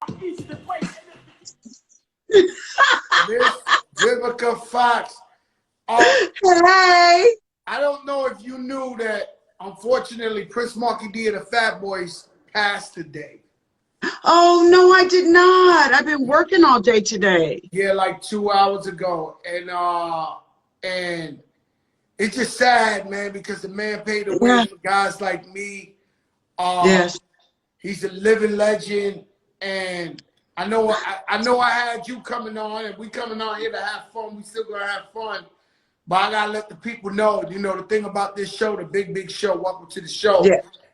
Miss Vivica Fox. Hey. I don't know if you knew that, unfortunately, Prince Marky D and the Fat Boys passed today. Oh, no, I did not. I've been working all day today. Yeah, like 2 hours ago. And it's just sad, man, because the man paid the way for guys like me. Yes. He's a living legend, and I know I had you coming on, and we coming on here to have fun. We still gonna have fun, but I gotta let the people know. You know, the thing about this show, the big show, welcome to the show,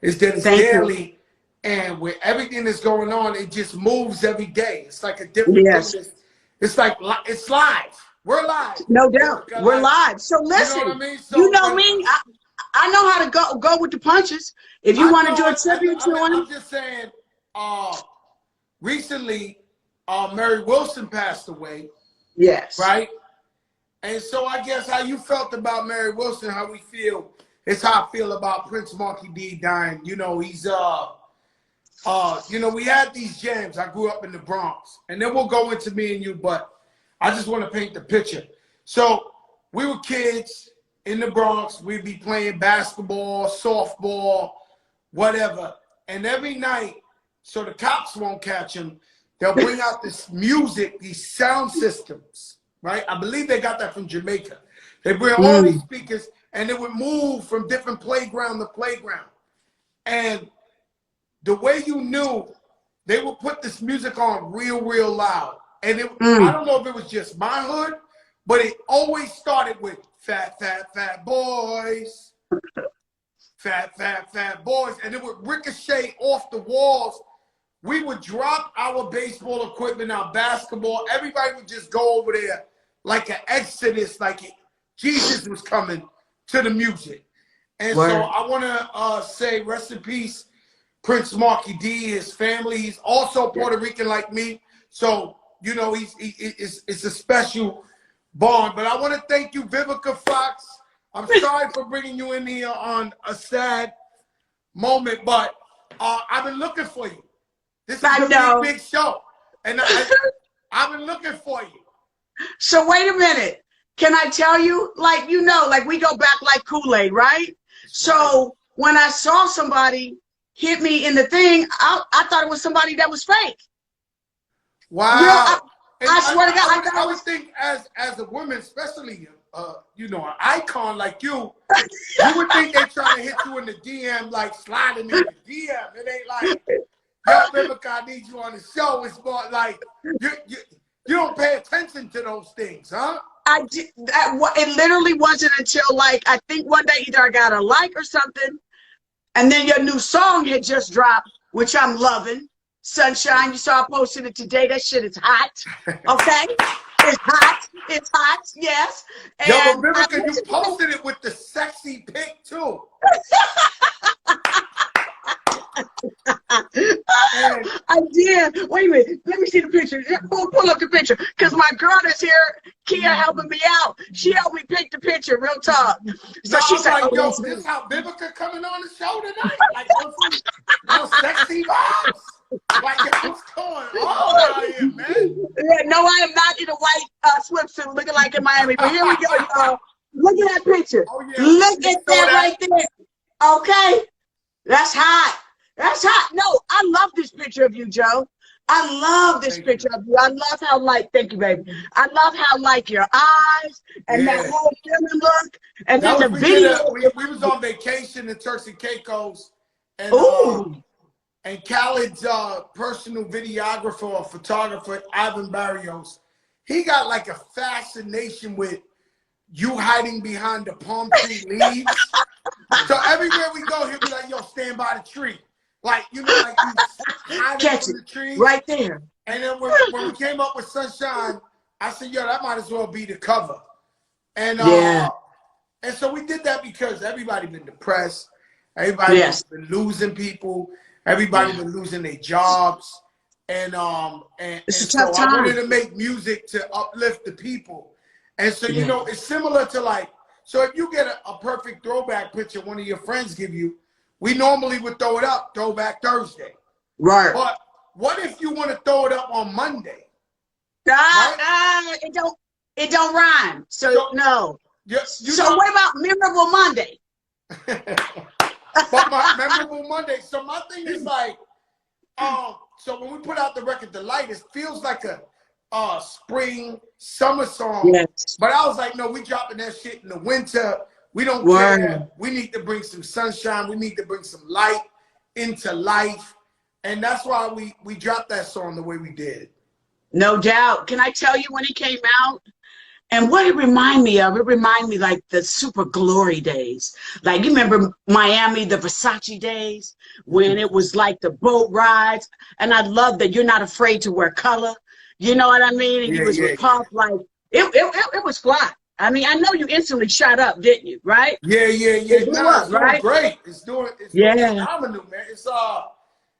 is that it's daily, and with everything that's going on, it just moves every day. It's like a different thing. It's like it's live. We're live. No doubt. We're live. So listen, you know what I mean? So, you know me. I know how to go with the punches. If you want to do a tribute to him, I'm just saying. Recently, Mary Wilson passed away. Yes. Right. And so I guess how you felt about Mary Wilson, how we feel, it's how I feel about Prince Marky D dying. You know, he's you know, we had these jams. I grew up in the Bronx, and then we'll go into me and you, but I just want to paint the picture. So we were kids in the Bronx. We'd be playing basketball, softball, whatever. And every night, so the cops won't catch him, they'll bring out this music, these sound systems, right? I believe they got that from Jamaica. They bring all these speakers, and it would move from different playground to playground. And the way you knew, they would put this music on real loud. And I don't know if it was just my hood, but it always started with fat boys. Fat boys. And it would ricochet off the walls. We would drop our baseball equipment, our basketball. Everybody would just go over there like an exodus, like Jesus was coming to the music. And so I want to say rest in peace, Prince Marky D, his family. He's also Puerto Rican like me. So, you know, it's a special bond. But I want to thank you, Vivica Fox. I'm sorry for bringing you in here on a sad moment, but I've been looking for you. This is a big show, and I've been looking for you. So wait a minute. Can I tell you, like, you know, like we go back like Kool-Aid, right? So when I saw somebody hit me in the thing, I thought it was somebody that was fake. Wow. You know, I swear to God. I would think as a woman, especially, you know, an icon like you would think they're trying to hit you in the DM, like sliding in the DM. It ain't like, yo, Vivica, I need you on the show. It's more like you don't pay attention to those things, huh? I did. It literally wasn't until, like, I think one day either I got a like or something, and then your new song had just dropped, which I'm loving. Sunshine, you saw I posted it today. That shit is hot. Okay? It's hot. It's hot, yes. And yo, but Vivica, you posted it with the sexy pic, too. I did. Wait a minute. Let me see the picture. Pull up the picture. Because my girl that's here, Kia, helping me out. She helped me pick the picture, real talk. So she's like, oh, yo, this is how Vivica coming on the show tonight? Like, no sexy vibes? Like, what's going on out here, man? Yeah, no, I am not in a white swimsuit looking like in Miami. But here we go, y'all. Look at that picture. Oh, yeah. Look at that right there. Okay? That's hot. That's hot. No, I love this picture of you, Joe. I love this picture of you. I love how, like, thank you, baby. I love how, like, your eyes and that whole feeling look. And then the video. We was on vacation in Turks and Caicos. And Khaled's personal videographer or photographer, Ivan Barrios, he got like a fascination with you hiding behind the palm tree leaves. So everywhere we go, he'll be like, yo, stand by the tree. Like, you know, like you hiding in the tree. Right there. And then when we came up with Sunshine, I said, yo, that might as well be the cover. And and so we did that because everybody been depressed. Everybody's been losing people. Everybody been losing their jobs. And so I wanted to make music to uplift the people. And so, you know, it's similar to like, so if you get a perfect throwback picture one of your friends give you, we normally would throw it up, Throwback Thursday. Right. But what if you want to throw it up on Monday? Right? It don't rhyme. So no. So what about Memorable Monday? But my Memorable Monday. So my thing is like, so when we put out the record, The Light, it feels like a spring, summer song. Yes. But I was like, no, we dropping that shit in the winter. We don't care. We need to bring some sunshine. We need to bring some light into life. And that's why we dropped that song the way we did. No doubt. Can I tell you when it came out? And what it reminded me of, it reminded me like the super glory days. Like, you remember Miami, the Versace days, when it was like the boat rides. And I love that you're not afraid to wear color. You know what I mean? And you was with Puff, like, it was fly. I mean, I know you instantly shot up, didn't you? Right? Yeah. It's doing great. It's doing phenomenal, man.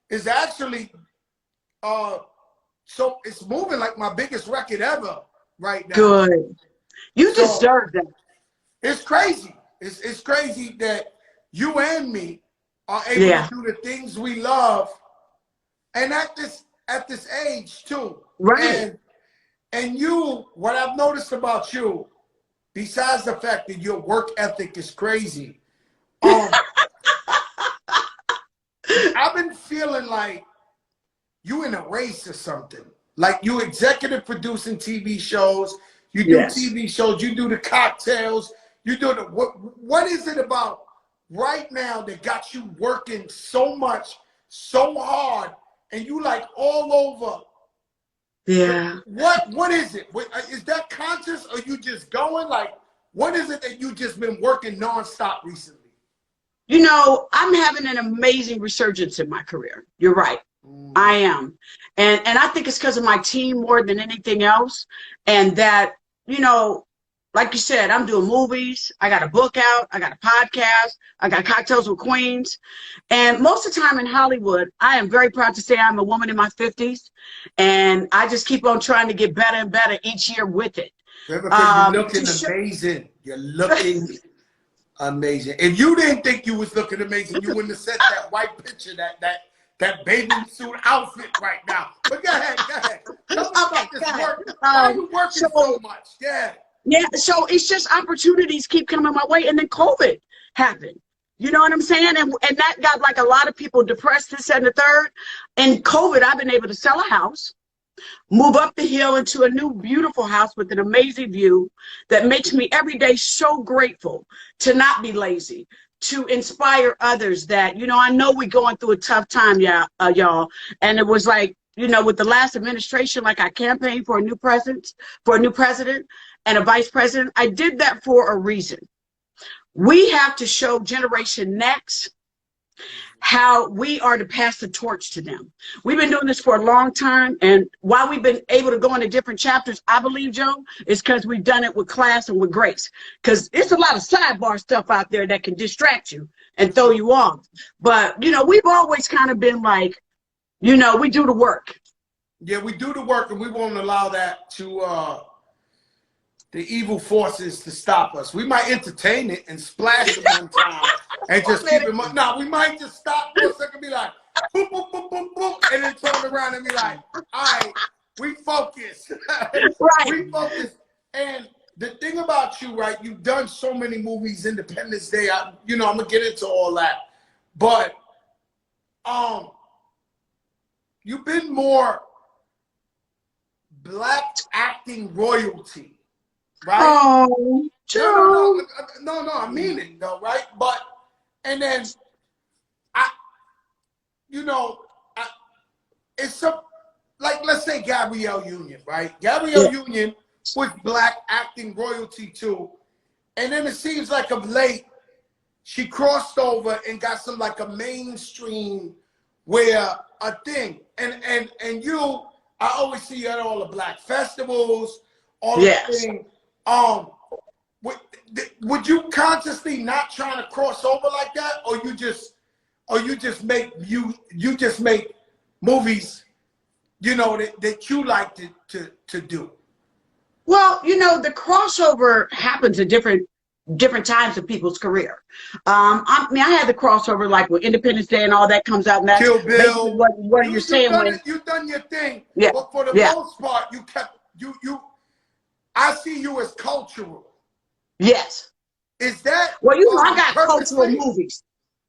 It's actually, so it's moving like my biggest record ever right now. Good. You deserve that. It's crazy. It's crazy that you and me are able to do the things we love, and at this age too. Right. And you, what I've noticed about you, besides the fact that your work ethic is crazy, I've been feeling like you in a race or something. Like you executive producing TV shows, you do TV shows, you do the cocktails, you do the what is it about right now that got you working so much, so hard, and you like all over? Yeah. What is it? Is that conscious, or you just going like? What is it that you just been working nonstop recently? You know, I'm having an amazing resurgence in my career. You're right. I am. And I think it's because of my team more than anything else. And that, you know, like you said, I'm doing movies. I got a book out. I got a podcast. I got Cocktails with Queens. And most of the time in Hollywood, I am very proud to say I'm a woman in my 50s. And I just keep on trying to get better and better each year with it. You're looking amazing. You're looking amazing. If you didn't think you was looking amazing, you wouldn't have set that white picture, that bathing suit outfit right now. But go ahead. Tell me about this work. Why are you working so much? Yeah, so it's just opportunities keep coming my way, and then COVID happened. You know what I'm saying? And that got like a lot of people depressed, this and the third. And COVID, I've been able to sell a house, move up the hill into a new beautiful house with an amazing view that makes me every day so grateful to not be lazy, to inspire others that, you know, I know we're going through a tough time, y'all. And it was like, you know, with the last administration, like I campaigned for a new president and a vice president. I did that for a reason. We have to show Generation Next how we are to pass the torch to them. We've been doing this for a long time, and why we've been able to go into different chapters, I believe, Joe, is because we've done it with class and with grace. Because it's a lot of sidebar stuff out there that can distract you and throw you off. But, you know, we've always kind of been like, you know, we do the work. Yeah, we do the work, and we won't allow that to the evil forces to stop us. We might entertain it and splash it one time and just keep it. No, we might just stop for a second, be like, boop, boop, boop, boop, boop, and then turn around and be like, all right, we focus. Right. We focus. And the thing about you, right, you've done so many movies, Independence Day, you know, I'm going to get into all that. But you've been more Black acting royalty. Right? Oh, Joe. No, I mean it though, right? But, and then, it's like, let's say Gabrielle Union, right? Gabrielle Union was Black acting royalty too. And then it seems like of late, she crossed over and got some like a mainstream where a thing. And you, I always see you at all the Black festivals, all the things. Would you consciously not trying to cross over like that, or you just make movies, you know, that you like to do? Well, you know, the crossover happens at different different times of people's career. I mean, I had the crossover like with Independence Day and all that comes out, and that's Kill basically Bill. what you're saying. You've done your thing, yeah, but for the yeah, most part, you kept you. I see you as cultural. yes. Is that Well, you know, I got cultural purposely? movies.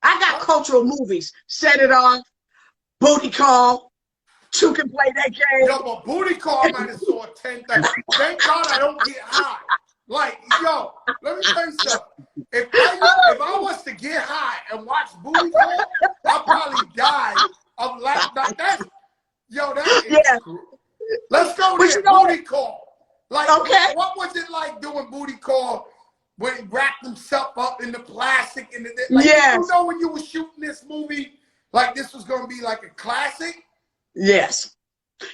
I got cultural movies. Set It Off, Booty Call, Two Can Play That Game. Yo, but Booty Call I might have saw 10 times. Thank God I don't get high. Like, yo, let me tell you something. If I was to get high and watch Booty Call, I'd probably die of lack. That's yo, that is Yeah. Let's go But there. you know, Booty Call. Like, okay. what was it like doing Booty Call when he wrapped himself up in the plastic and the like? Yes. You know when you were shooting this movie, like this was gonna be like a classic? Yes.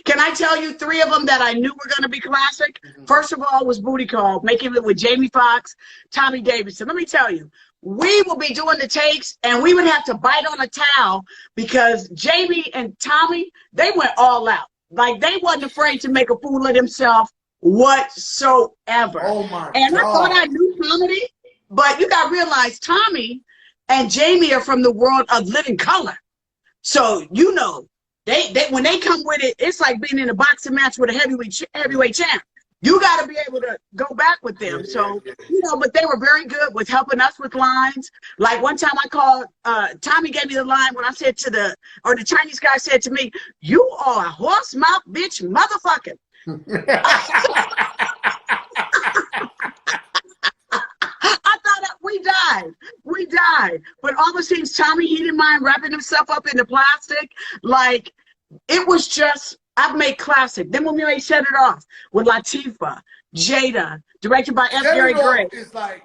Can I tell you 3 of them that I knew were going to be classic? First of all was Booty Call, making it with Jamie Foxx, Tommy Davidson. Let me tell you, we will be doing the takes and we would have to bite on a towel because Jamie and Tommy, they went all out. Like they wasn't afraid to make a fool of themselves whatsoever. Oh my and God. I thought I knew comedy, but you got to realize Tommy and Jamie are from the world of Living Color. So, you know, they when they come with it, it's like being in a boxing match with a heavyweight champ. You got to be able to go back with them. So, you know, but they were very good with helping us with lines. Like one time I called, Tommy gave me the line when I said the Chinese guy said to me, "You are a horse mouth bitch motherfucker." I thought we died. But all the scenes, Tommy, he didn't mind wrapping himself up in the plastic. Like, it was just, I've made classic. Then when we Set It Off with Latifah, Jada, directed by F. Gary Gray. It's like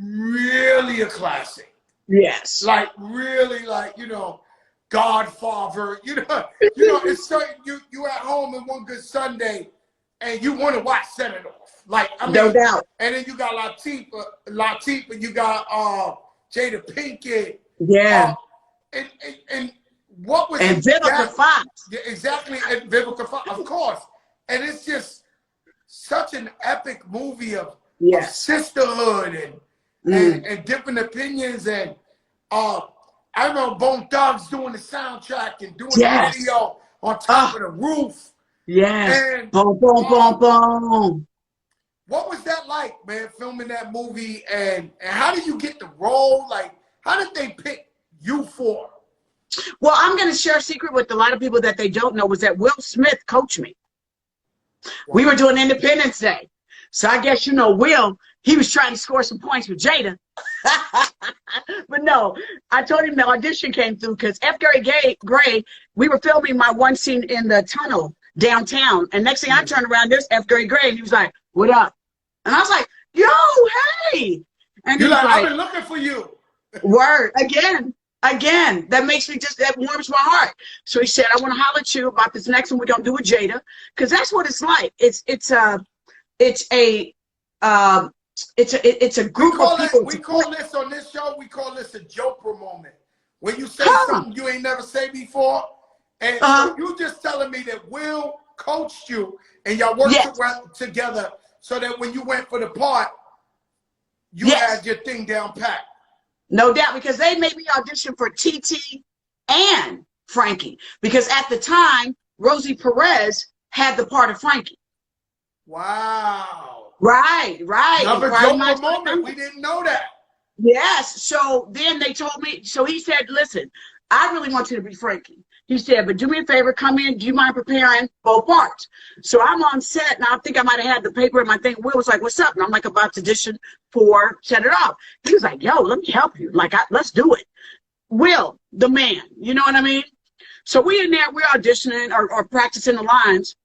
really a classic. Yes. Like really, like, you know, Godfather. You know, it's so you at home in one good Sunday and you want to watch Set It Off. Like, I mean, no doubt. And then you got Latifah, you got Jada Pinkett. Yeah. And what was and Vivica Fox. Yeah, exactly, and Vivica Fox, of course. And it's just such an epic movie of sisterhood and different opinions. And I remember Bone Thugs doing the soundtrack and doing the video on top of the roof. Yes. And, boom, boom, boom, boom. What was that like, man, filming that movie? And how did you get the role? Like, how did they pick you for? Well, I'm going to share a secret with a lot of people that they don't know was that Will Smith coached me. Wow. We were doing Independence Day. So I guess, you know, Will, he was trying to score some points with Jada. But no, I told him the audition came through because F. Gary Gray, we were filming my one scene in the tunnel downtown. And next thing I turned around, there's F. Gary Gray. And he was like, "What up?" And I was like, "Yo, hey." And you're like, "I've been looking for you." Word. Again, that makes me that warms my heart. So he said, "I want to holler at you about this next one we're gonna do with Jada," because that's what it's like. It's a group of people. We call this on this show. We call this a Joker moment. When you say something you ain't never say before, and so you just telling me that Will coached you and y'all worked together so that when you went for the part, you had your thing down pat. No doubt, because they made me audition for TT and Frankie. Because at the time, Rosie Perez had the part of Frankie. Wow. Right. Another Joker moment. We didn't know that. Yes. So then they told me, so he said, "Listen, I really want you to be Frankie." He said, "But do me a favor, come in. Do you mind preparing both parts?" So I'm on set, and I think I might have had the paper in my thing. Will was like, "What's up?" And I'm like, about to audition for Set It Off. He was like, "Yo, let me help you. Like, let's do it." Will, the man, you know what I mean? So we in there, we're auditioning or practicing the lines.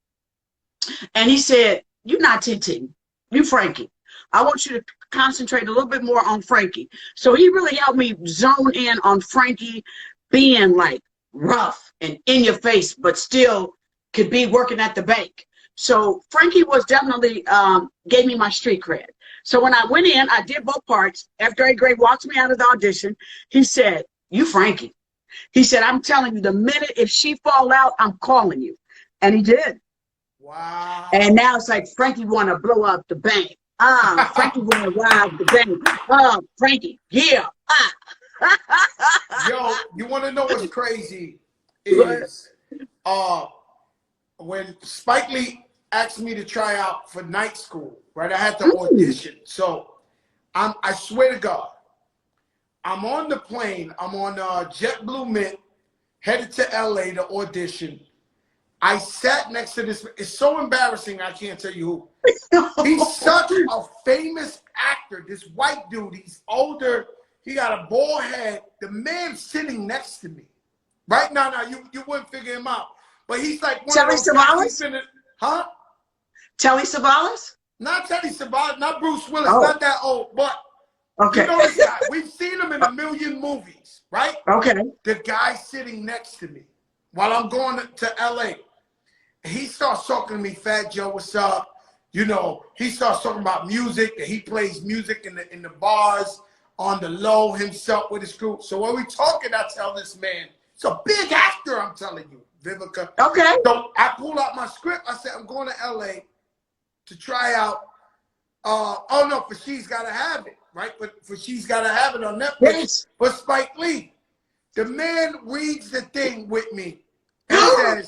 And he said, "You're not TT, you Frankie. I want you to concentrate a little bit more on Frankie." So he really helped me zone in on Frankie being like rough and in your face, but still could be working at the bank. So Frankie was definitely gave me my street cred. So when I went in, I did both parts. After Gray walked me out of the audition, he said, "You Frankie." He said, "I'm telling you, the minute if she fall out, I'm calling you." And he did. Wow. And now it's like Frankie want to blow up the bank. Frankie will ride the game. Frankie, yeah. Yo, you want to know what's crazy What? is when Spike Lee asked me to try out for night school, right? I had to audition. So I swear to God, I'm on the plane. I'm on JetBlue Mint, headed to LA to audition. I sat next to this. It's so embarrassing. I can't tell you who. He's such a famous actor. This white dude. He's older. He got a bald head. The man sitting next to me. Right now, you wouldn't figure him out. But he's like one Telly of those guys. Savalas? Huh? Telly Savalas? Not Teddy Savalas, not Bruce Willis, Oh. not that old, but Okay. you know this guy. We've seen him in a million movies, right? Okay. The guy sitting next to me while I'm going to LA. He starts talking to me, Fat Joe, what's up? You know, he starts talking about music, that he plays music in the bars on the low himself with his crew. So when we talking, I tell this man, he's a big actor, I'm telling you, Vivica. Okay. So I pull out my script. I said, I'm going to LA to try out. Oh no, for She's Gotta Have It, right? But for She's Gotta Have It on Netflix. Yes. But Spike Lee, the man reads the thing with me and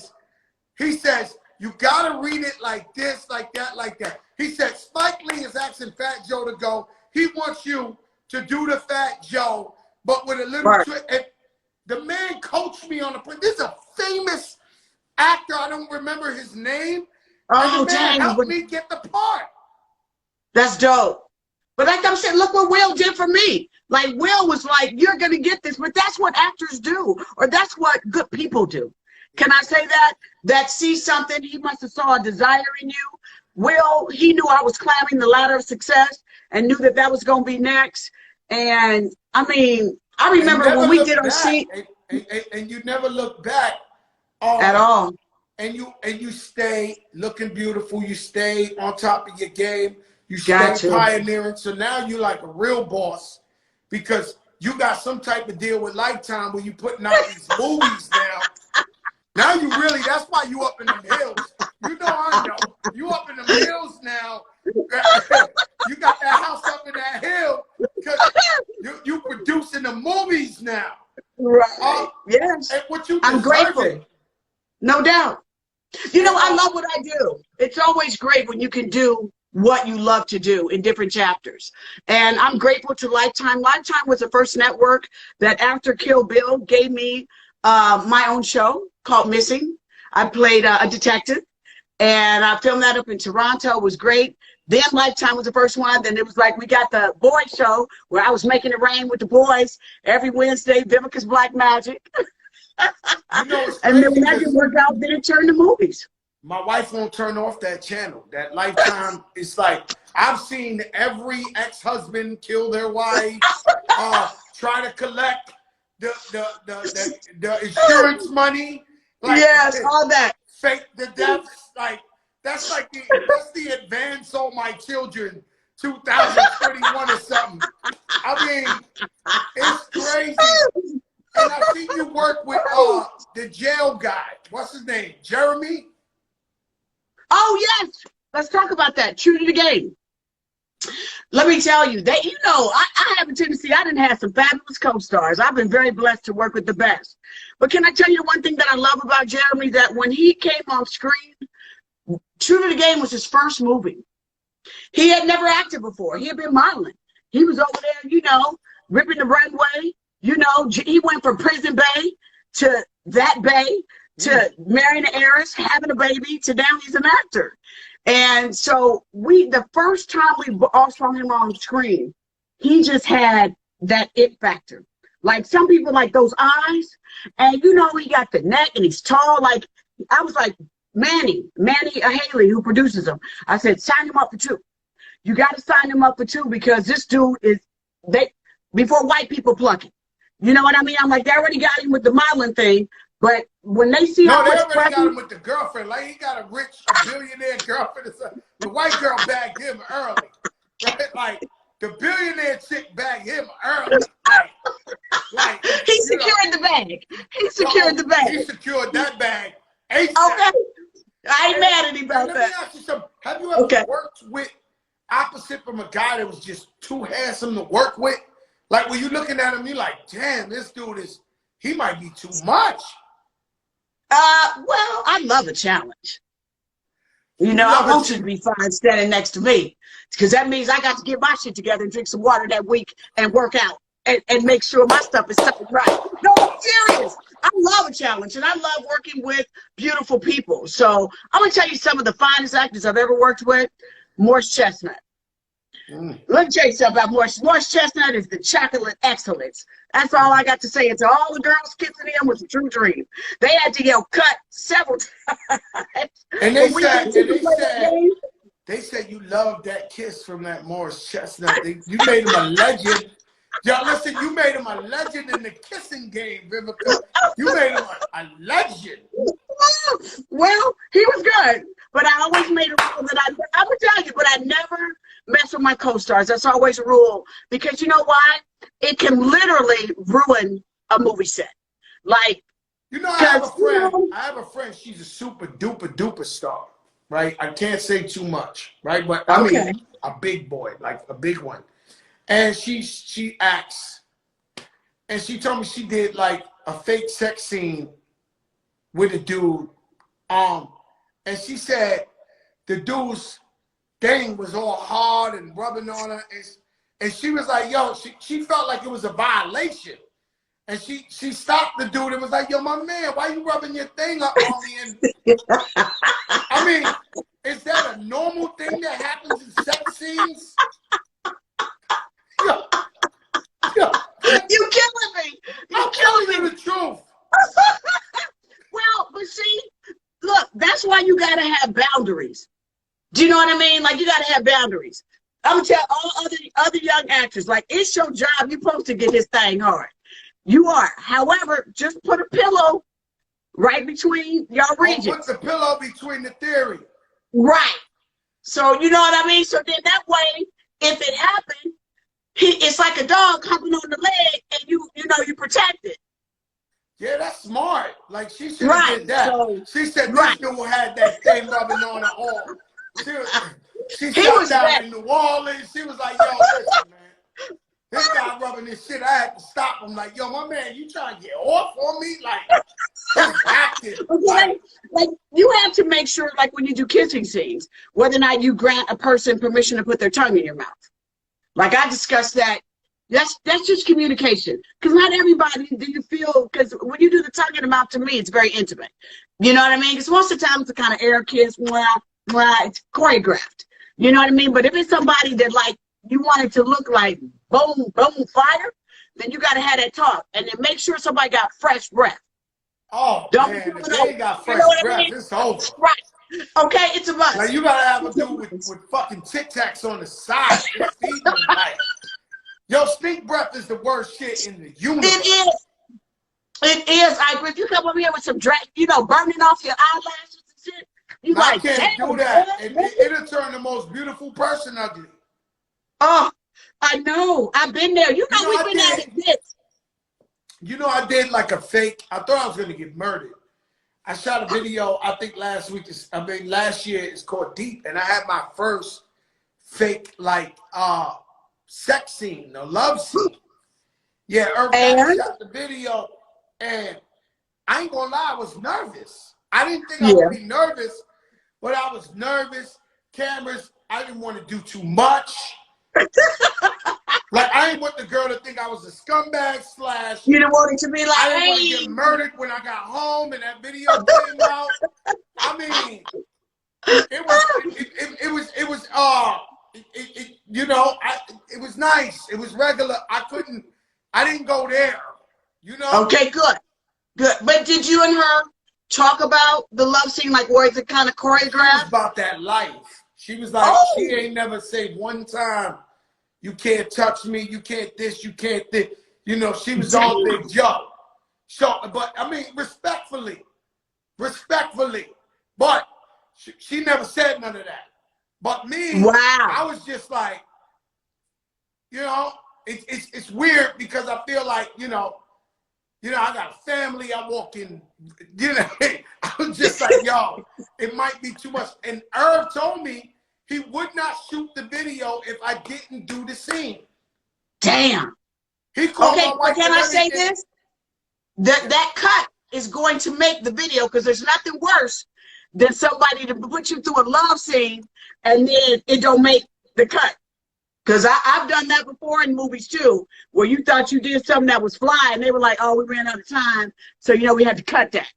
he says, you gotta read it like this, like that, like that. He said, Spike Lee is asking Fat Joe to go. He wants you to do the Fat Joe, but with a little trick. And the man coached me on the play. This is a famous actor. I don't remember his name. Oh, and the man dang. helped me get the part. That's dope. But like I'm saying, look what Will did for me. Like, Will was like, you're going to get this. But that's what actors do. Or that's what good people do. Can I say that? That see something, he must have saw a desire in you. Will, he knew I was climbing the ladder of success and knew that that was going to be next. And, I mean, I remember when we did our scene. And you never look back. At all. And you stay looking beautiful. You stay on top of your game. You stay Gotcha. pioneering. So now you're like a real boss because you got some type of deal with Lifetime where you putting out these movies now. Now you really, that's why you up in them hills. You know I know. You up in them hills now. You got that house up in that hill because you producing the movies now. Right. Yes. And what you I'm grateful. it. No doubt. You know, I love what I do. It's always great when you can do what you love to do in different chapters. And I'm grateful to Lifetime. Lifetime was the first network that after Kill Bill gave me my own show called Missing. I played a detective and I filmed that up in Toronto. It was great. Then Lifetime was the first one. Then it was like we got the boy show where I was making it rain with the boys every Wednesday, Vivica's Black Magic. You know, and then when that didn't work out, then it turned to movies. My wife won't turn off that channel. That Lifetime, it's like, I've seen every ex-husband kill their wife, try to collect the insurance money. Like, yes, all that. Fake the deaths. Like, that's the Advance All My Children 2021 or something. I mean, it's crazy. And I see you work with the jail guy. What's his name? Jeremy? Oh, yes. Let's talk about that. True to the game. Let me tell you, that you know, I have a tendency, I didn't have some fabulous co-stars. I've been very blessed to work with the best. But can I tell you one thing that I love about Jeremy, that when he came on screen, True to the Game was his first movie. He had never acted before. He had been modeling. He was over there, you know, ripping the runway. You know, he went from Prison Bay to That Bay to marrying an heiress, having a baby, to now he's an actor. And so the first time we all saw him on screen, he just had that it factor. Like some people like those eyes, and you know, he got the neck and he's tall. Like I was like, Manny Haley, who produces him. I said, sign him up for 2. You got to sign him up for 2 because this dude before white people pluck him. You know what I mean? I'm like, they already got him with the modeling thing, but when they see how they much already got him with the girlfriend. Like he got a billionaire girlfriend. The white girl bagged him early, right? Like the billionaire chick bagged him early. Like he secured the bag. He secured the bag. He secured that bag. ASAP. Okay, I ain't mad at him about Let that. me ask you something. Have you ever worked with opposite from a guy that was just too handsome to work with. Like when you're looking at him, you're like, damn, this dude he might be too much. Well, I love a challenge. You know, I want you to be fine standing next to me, because that means I got to get my shit together and drink some water that week and work out and make sure my stuff is something right. No, I'm serious. I love a challenge, and I love working with beautiful people. So I'm going to tell you some of the finest actors I've ever worked with. Morris Chestnut. Let me tell you something about Morris. Morris Chestnut is the chocolate excellence. That's all I got to say. And to all the girls kissing him was a true dream. They had to yell cut several times. And they said you loved that kiss from that Morris Chestnut. You made him a legend. Y'all listen, you made him a legend in the kissing game, Vivica. You made him a legend. Well, he was good. But I always made a rule that I would tell you, but I never mess with my co-stars. That's always a rule. Because you know why? It can literally ruin a movie set. Like, you know, I have a friend, she's a super duper star, right? I can't say too much, right? But I mean a big boy, like a big one. And she acts, and she told me she did like a fake sex scene with a dude. And she said the dude's thing was all hard and rubbing on her. And she was like, yo, she felt like it was a violation. And she stopped the dude and was like, yo, my man, why you rubbing your thing up on me? And I mean, is that a normal thing that happens in sex scenes? Yo, you killing me. I'm telling you the truth. Well, but see, look, that's why you gotta have boundaries. Do you know what I mean? Like, you gotta have boundaries. I'm gonna tell all other young actors, like, it's your job. You're supposed to get his thing hard. You are. However, just put a pillow right between y'all regions. Put the pillow between the theory. Right. So you know what I mean? So then that way, if it happened, it's like a dog humping on the leg, and you protect it. Yeah, that's smart. Like, she should have did that. So, she said this dude had that thing rubbing on her arm. She sat down in New Orleans. She was like, yo, listen, man. This guy rubbing this shit. I had to stop him. Like, yo, my man, you trying to get off on me? Like, that's active. Like, you have to make sure, like, when you do kissing scenes, whether or not you grant a person permission to put their tongue in your mouth. Like, I discussed that. That's just communication. Because not everybody do you feel, because when you do the tongue in the mouth, to me, it's very intimate. You know what I mean? Because most of the time, it's a kind of air kiss, it's choreographed. You know what I mean? But if it's somebody that, like, you want it to look like boom, boom, fire, then you got to have that talk. And then make sure somebody got fresh breath. Oh, don't man, if they ain't got fresh breath, it's over. Right. Okay, it's a must. Like, you got to have a dude with fucking Tic Tacs on the side. Like, yo, stink breath is the worst shit in the universe. It is. It is. If you come over here with some burning off your eyelashes and shit, you I can't do that. It'll turn the most beautiful person ugly. Oh, I know. I've been there. We've been at it bits. You know, I did like a fake. I thought I was going to get murdered. I shot a video, I think last year, it's called Deep. And I had my first fake, like, sex scene, a love scene. Yeah, I shot the video, and I ain't gonna lie, I was nervous. I didn't think I would be nervous, but I was nervous. Cameras, I didn't want to do too much. Like, I ain't want the girl to think I was a scumbag / You didn't want it to be like, I didn't want to get murdered when I got home and that video came out. I mean, it was nice. It was regular. I didn't go there, you know? Okay, good. But did you and her talk about the love scene, like, where is it kind of choreographed? She was about that life. She was like, she ain't never said one time, you can't touch me, you can't this, you can't this. You know, she was all Big Joe. So, but I mean, respectfully. But she never said none of that. But me, I was just like, you know, it's weird because I feel like, you know, I got a family. I walk in, I was just like, yo, it might be too much. And Herb told me he would not shoot the video if I didn't do the scene. Damn. He called my wife. Can I say this? That cut is going to make the video, because there's nothing worse than somebody to put you through a love scene and then it don't make the cut. Because I've done that before in movies too, where you thought you did something that was fly and they were like, oh, we ran out of time, so we had to cut that.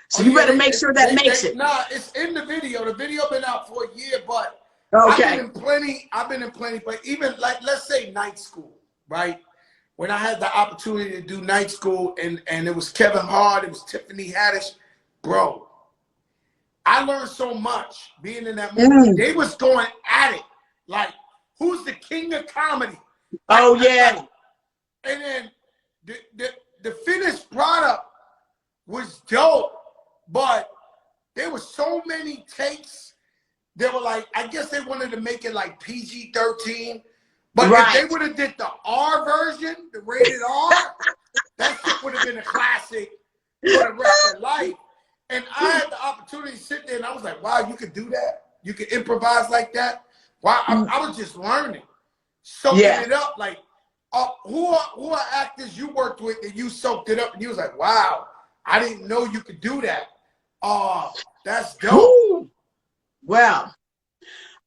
So you better make sure that makes it. Nah, it's in the video. The video been out for a year, but okay. I've been in plenty, but even like, let's say night school, right? When I had the opportunity to do night school and it was Kevin Hart, it was Tiffany Haddish, bro, I learned so much being in that movie. They was going at it like, who's the king of comedy? Oh, yeah. And then the finished product was dope, but there were so many takes. They were like, I guess they wanted to make it like PG-13. But if they would have did the R version, the rated R, that shit would have been a classic for the rest of life. And I had the opportunity to sit there and I was like, wow, you could do that? You could improvise like that? Wow, I was just learning, soaking it up. Like, who are actors you worked with that you soaked it up and you was like, wow, I didn't know you could do that. That's dope. Ooh. Well,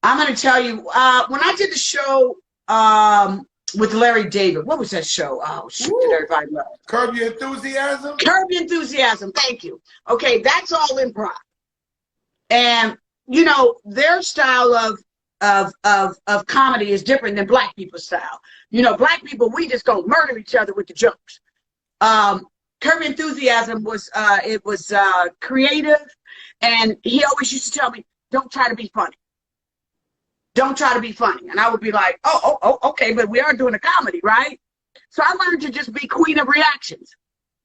I'm going to tell you, when I did the show with Larry David, what was that show? Oh, shoot, did everybody love it? Curb Your Enthusiasm? Curb Your Enthusiasm, thank you. Okay, that's all improv. And, their style of comedy is different than black people's style. Black people, we just go murder each other with the jokes. Curb Your Enthusiasm was creative, and he always used to tell me, don't try to be funny. Don't try to be funny. And I would be like, oh, okay, but we are doing a comedy, right? So I learned to just be queen of reactions.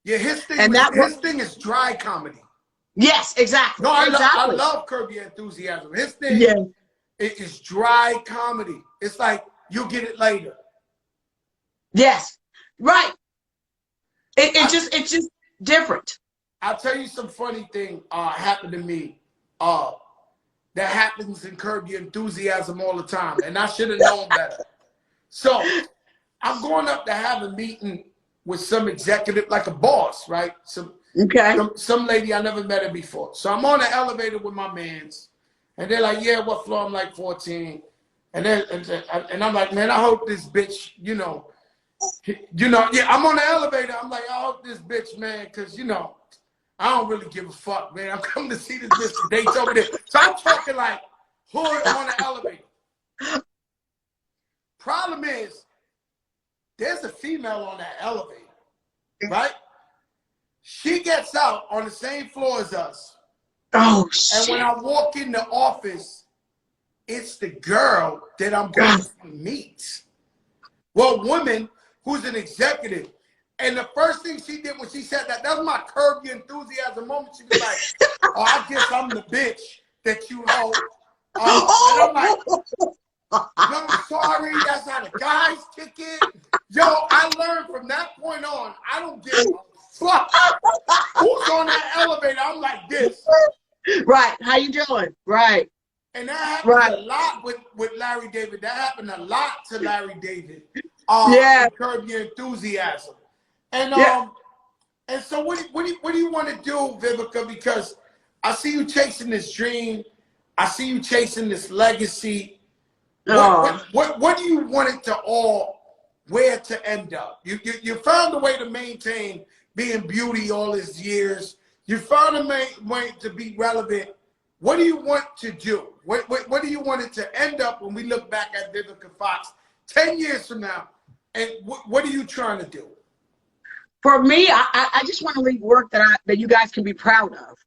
Yeah, his thing is dry comedy. Yes, exactly. No, exactly. I love Curb Your Enthusiasm. His thing is dry comedy. It's like, you'll get it later. Yes, right. It's just different. I'll tell you some funny thing happened to me. That happens in Curb Your Enthusiasm all the time, and I should have known better. So I'm going up to have a meeting with some executive, like a boss, right? Some lady, I never met her before. So I'm on the elevator with my mans, and they're like, yeah, what floor? I'm like 14. And I'm like, man, I hope this bitch, I'm on the elevator. I'm like, I hope this bitch, man, because, I don't really give a fuck, man. I'm coming to see this bitch today over there. So I'm talking like hood on the elevator. Problem is, there's a female on that elevator, right? She gets out on the same floor as us. Oh, shit. And when I walk in the office, it's the girl that I'm going to meet. Well, woman who's an executive. And the first thing she did when she said that was my Curb Your Enthusiasm moment. She was like, oh, I guess I'm the bitch that you know. And I'm like, no, I'm sorry, that's how the guys kick it. Yo, I learned from that point on, I don't give a fuck who's on that elevator. I'm like this. Right, how you doing? Right. And that happened a lot with Larry David. That happened a lot to Larry David. Curb Your Enthusiasm. And and so what do you want to do, Vivica? Because I see you chasing this dream. I see you chasing this legacy. What do you want it to where to end up? You found a way to maintain being beauty all these years. You found a way to be relevant. What do you want to do? What do you want it to end up when we look back at Vivica Fox 10 years from now? And what are you trying to do? For me, I just want to leave work that you guys can be proud of.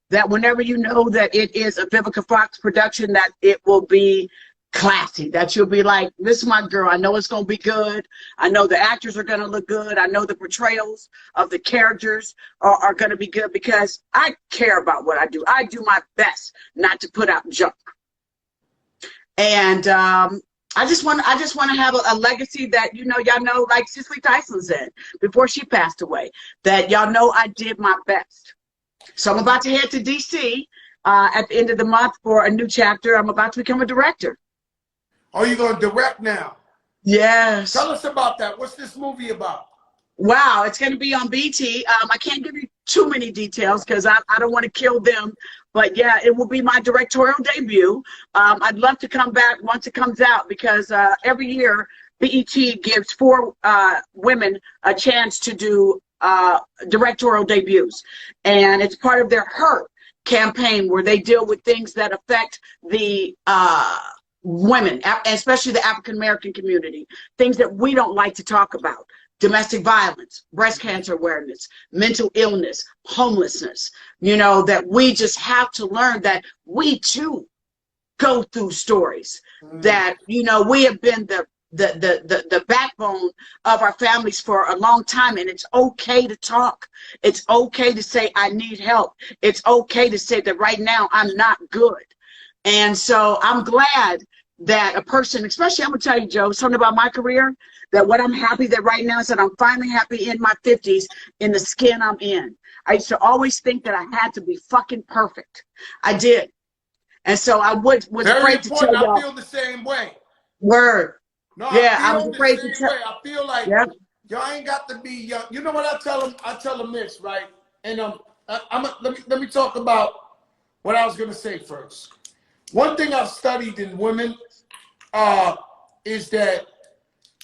That whenever you know that it is a Vivica Fox production, that it will be classy. That you'll be like, this is my girl. I know it's going to be good. I know the actors are going to look good. I know the portrayals of the characters are going to be good because I care about what I do. I do my best not to put out junk. And I just want to have a legacy that, y'all know, like Cicely Tyson said before she passed away, that y'all know I did my best. So I'm about to head to DC at the end of the month for a new chapter. I'm about to become a director. Oh, you're going to direct now? Yes. Tell us about that. What's this movie about? Wow, it's going to be on BT. I can't give you too many details because I don't want to kill them. But yeah, it will be my directorial debut. I'd love to come back once it comes out because every year BET gives 4 women a chance to do directorial debuts. And it's part of their HERT campaign where they deal with things that affect the women, especially the African American community, things that we don't like to talk about. Domestic violence, breast cancer awareness, mental illness, homelessness, you know, that we just have to learn that we too go through stories that, you know, we have been the backbone of our families for a long time, and it's okay to talk. It's okay to say I need help. It's okay to say that right now I'm not good. And so I'm glad that a person, especially I'm gonna tell you, Joe, something about my career, that what I'm happy that right now is that I'm finally happy in my 50s in the skin I'm in. I used to always think that I had to be fucking perfect. I did. And so I was afraid to tell y'all. I feel the same way. Word. No, yeah, I was feel afraid the to same tell. way. I feel like y'all ain't got to be young. You know what I tell them? I tell them this, right? And let me talk about what I was gonna say first. One thing I've studied in women is that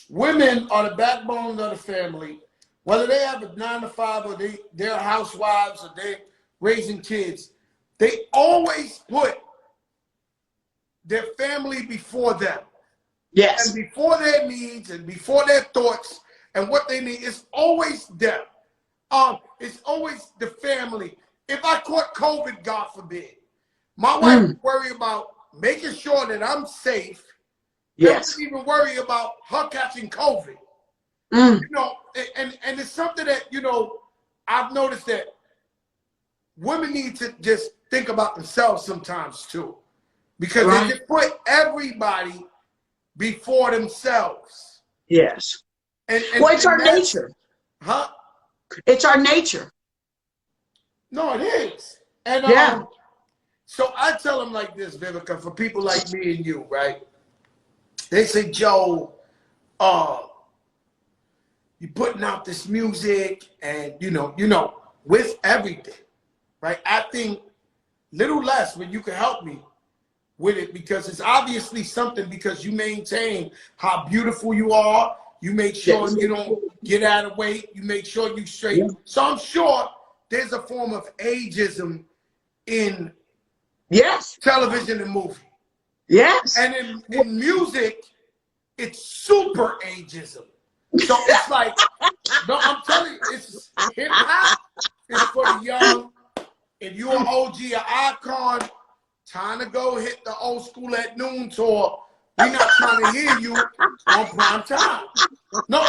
women are the backbone of the family. Whether they have a 9 to 5 or they're housewives or they're raising kids, they always put their family before them. Yes. And before their needs and before their thoughts and what they need, it's always them. It's always the family. If I caught COVID, God forbid, my wife would worry about making sure that I'm safe. Yes. I wouldn't even worry about her catching COVID. You know, and it's something that, you know, I've noticed that women need to just think about themselves sometimes too. Because they just put everybody before themselves. Yes. And well, it's our nature. Huh? It's our nature. No, it is. And so I tell them like this, Vivica, for people like me and you, right? They say, Joe, you're putting out this music and you know, with everything, right? I think little less when you can help me with it, because it's obviously something, because you maintain how beautiful you are. You make sure you don't get out of weight. You make sure you straight. So I'm sure there's a form of ageism in television and movie. Yes. And in music, it's super ageism. So it's like, no, I'm telling you, it's hip hop. It's for the young. If you're an OG, an icon, time to go hit the Old School at Noon tour. We're not trying to hear you on prime time. No.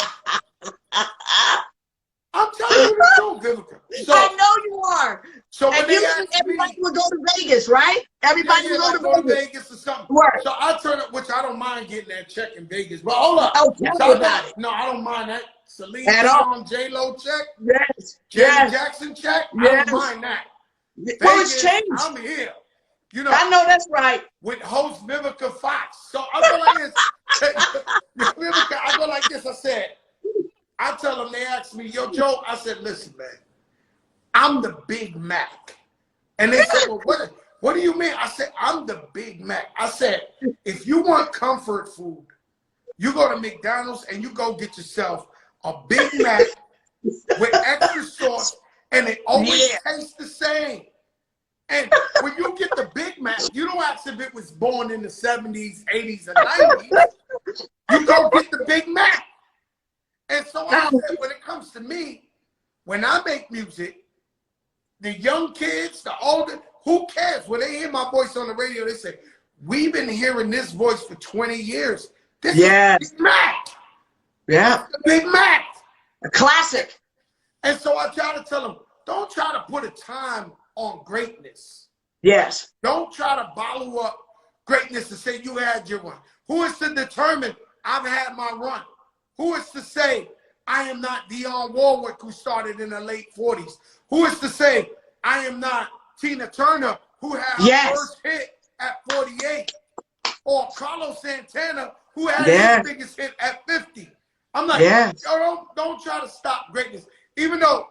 I'm telling you the truth, Vivica. So, I know you are. So when and everybody would go to Vegas, right? Everybody would go to Vegas or something. So I turn up, which I don't mind getting that check in Vegas. But hold up. Oh, tell me about it. No, I don't mind that. Celine Dion, J-Lo check. Yes. Janet Jackson check. I don't mind that. Well, it's changed. I'm here. You know, I know that's right. With host Vivica Fox. So I go like this. Vivica, I go like this. I said, I tell them, they ask me, yo, Joe, I said, listen, man, I'm the Big Mac. And they said, well, what do you mean? I said, I'm the Big Mac. I said, if you want comfort food, you go to McDonald's and you go get yourself a Big Mac with extra sauce, and it always tastes the same. And when you get the Big Mac, you don't ask if it was born in the 70s, 80s, and 90s. You go get the Big Mac. And so I said, when it comes to me, when I make music, the young kids, the older, who cares? When they hear my voice on the radio, they say, we've been hearing this voice for 20 years. This is Big Mac. Yeah. The Big Mac. A classic. And so I try to tell them, don't try to put a time on greatness. Yes. Don't try to bottle up greatness and say you had your run. Who is to determine I've had my run? Who is to say I am not Dionne Warwick, who started in the late 40s? Who is to say I am not Tina Turner, who had her first hit at 48, or Carlos Santana, who had his biggest hit at 50. I'm like, yo, don't try to stop greatness. Even though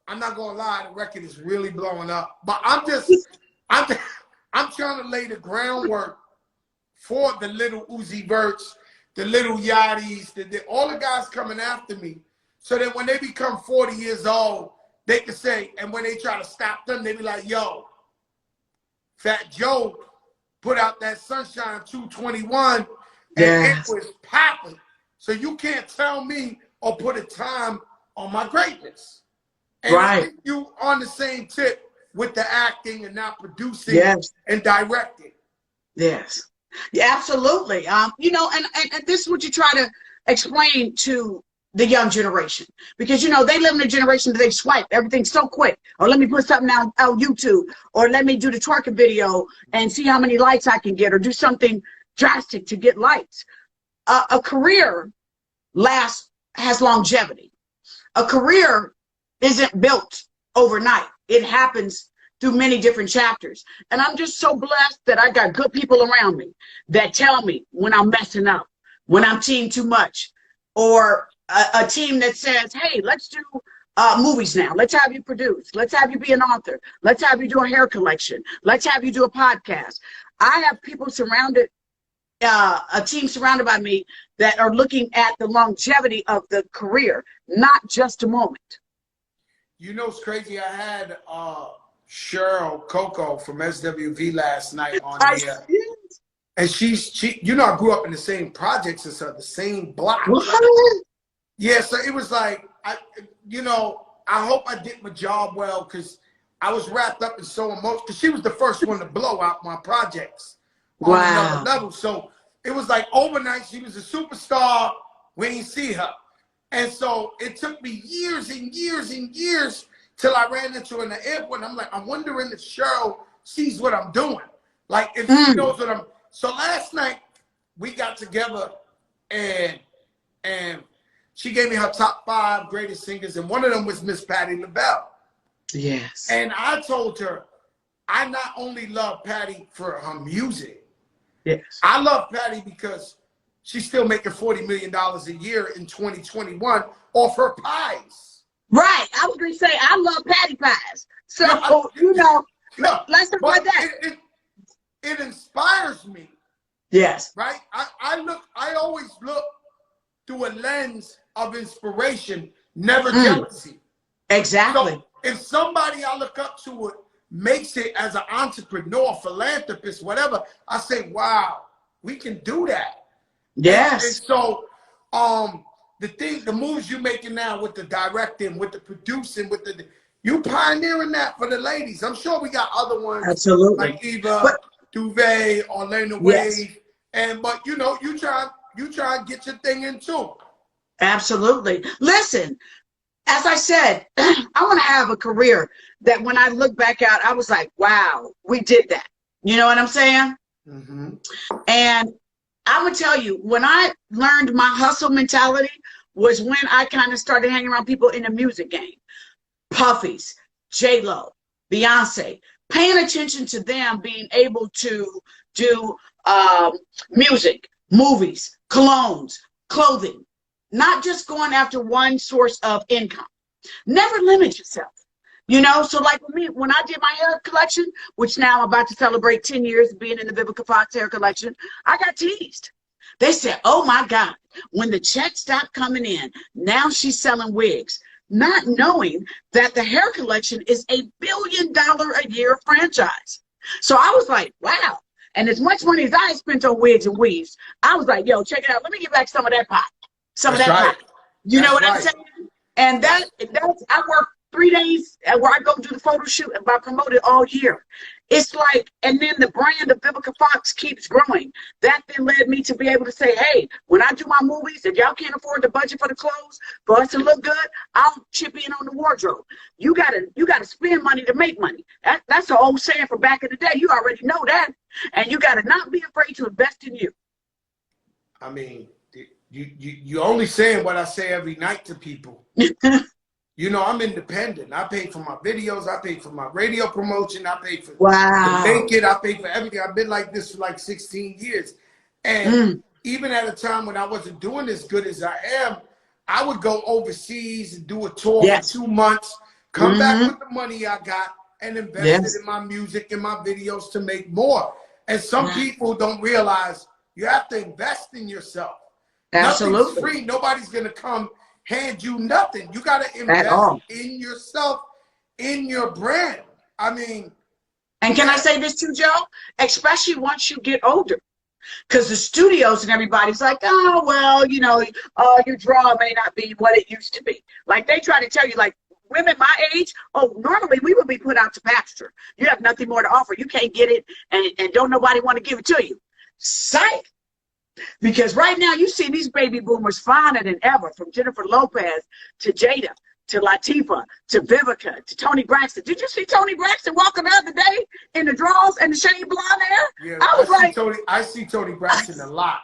I'm not gonna lie, the record is really blowing up. But I'm trying to lay the groundwork for the little Uzi Verts, the little Yachties, all the guys coming after me, so that when they become 40 years old, they can say, and when they try to stop them, they be like, yo, Fat Joe put out that Sunshine 221, and it was popping. So you can't tell me or put a time on my greatness. And I think you on the same tip with the acting and not producing and directing. Yes. Yeah, absolutely. You know, and this is what you try to explain to the young generation, because, you know, they live in a generation that they swipe everything so quick, or let me put something out YouTube, or let me do the twerking video and see how many likes I can get, or do something drastic to get likes. A career has longevity. A career isn't built overnight. It happens through many different chapters. And I'm just so blessed that I got good people around me that tell me when I'm messing up, when I'm teeing too much, or a team that says, hey, let's do movies now. Let's have you produce. Let's have you be an author. Let's have you do a hair collection. Let's have you do a podcast. I have people surrounded, a team surrounded by me that are looking at the longevity of the career, not just a moment. You know, it's crazy. I had Cheryl Coco from SWV last night on here. And she, you know, I grew up in the same projects as her, the same block. What? Yeah, so it was like, you know, I hope I did my job well, because I was wrapped up in so emotional, because she was the first one to blow out my projects on another level. So it was like overnight, she was a superstar. We didn't see her. And so it took me years and years and years till I ran into her in the airport. And I'm like, I'm wondering if Cheryl sees what I'm doing. Like, if she knows what I'm. So last night we got together, and she gave me her top 5 greatest singers, and one of them was Miss Patti LaBelle. Yes. And I told her, I not only love Patti for her music. Yes. I love Patti because she's still making $40 million a year in 2021 off her pies. Right. I was going to say, I love Patti pies. So, you know, let's talk about that. It inspires me. Yes. Right? I always look through a lens of inspiration, never jealousy. Exactly. So if somebody I look up to makes it as an entrepreneur, philanthropist, whatever, I say, wow, we can do that. Yes. And so the moves you're making now with the directing, with the producing, with the you pioneering that for the ladies. I'm sure we got other ones. Absolutely. Like Eva, Duvet, Orlando Wave. But you know, you try and get your thing in too. Absolutely. Listen, as I said, I want to have a career that when I look back out, I was like, wow, we did that. You know what I'm saying? Mm-hmm. And I would tell you, when I learned my hustle mentality was when I kind of started hanging around people in the music game. Puffies, J-Lo, Beyonce, paying attention to them being able to do music, movies, colognes, clothing, not just going after one source of income. Never limit yourself. You know, so like with me, when I did my hair collection, which now I'm about to celebrate 10 years of being in the Vivica Fox hair collection, I got teased. They said, oh my God, when the check stopped coming in, now she's selling wigs, not knowing that the hair collection is $1 billion a year franchise. So I was like, wow. And as much money as I spent on wigs and weaves, I was like, yo, check it out. Let me get back some of that pot. Some of that pot. You know what I'm saying? And that's I work 3 days where I go do the photo shoot and I promote it all year. It's like, and then the brand of Vivica Fox keeps growing. That then led me to be able to say, hey, when I do my movies, if y'all can't afford the budget for the clothes, for us to look good, I'll chip in on the wardrobe. You gotta spend money to make money. That's an old saying from back in the day. You already know that. And you gotta not be afraid to invest in you. I mean, you only saying what I say every night to people. You know, I'm independent. I pay for my videos. I pay for my radio promotion. I pay for Wow. to make it. I pay for everything. I've been like this for like 16 years. And even at a time when I wasn't doing as good as I am, I would go overseas and do a tour for 2 months, come back with the money I got, and invest it in my music and my videos to make more. And some people don't realize you have to invest in yourself. Absolutely. Nothing's free. Nobody's going to come hand you nothing. You got to invest in yourself, in your brand. I mean. And can I say this too, Joe? Especially once you get older. Because the studios and everybody's like, oh, well, you know, your draw may not be what it used to be. Like they try to tell you, like, women my age, oh, normally we would be put out to pasture. You have nothing more to offer. You can't get it, and don't nobody want to give it to you. Psych. Because right now you see these baby boomers finer than ever, from Jennifer Lopez to Jada to Latifah to Vivica to Toni Braxton. Did you see Toni Braxton walking the other day in the drawers and the shady blonde hair? Yeah, I see Toni Braxton a lot.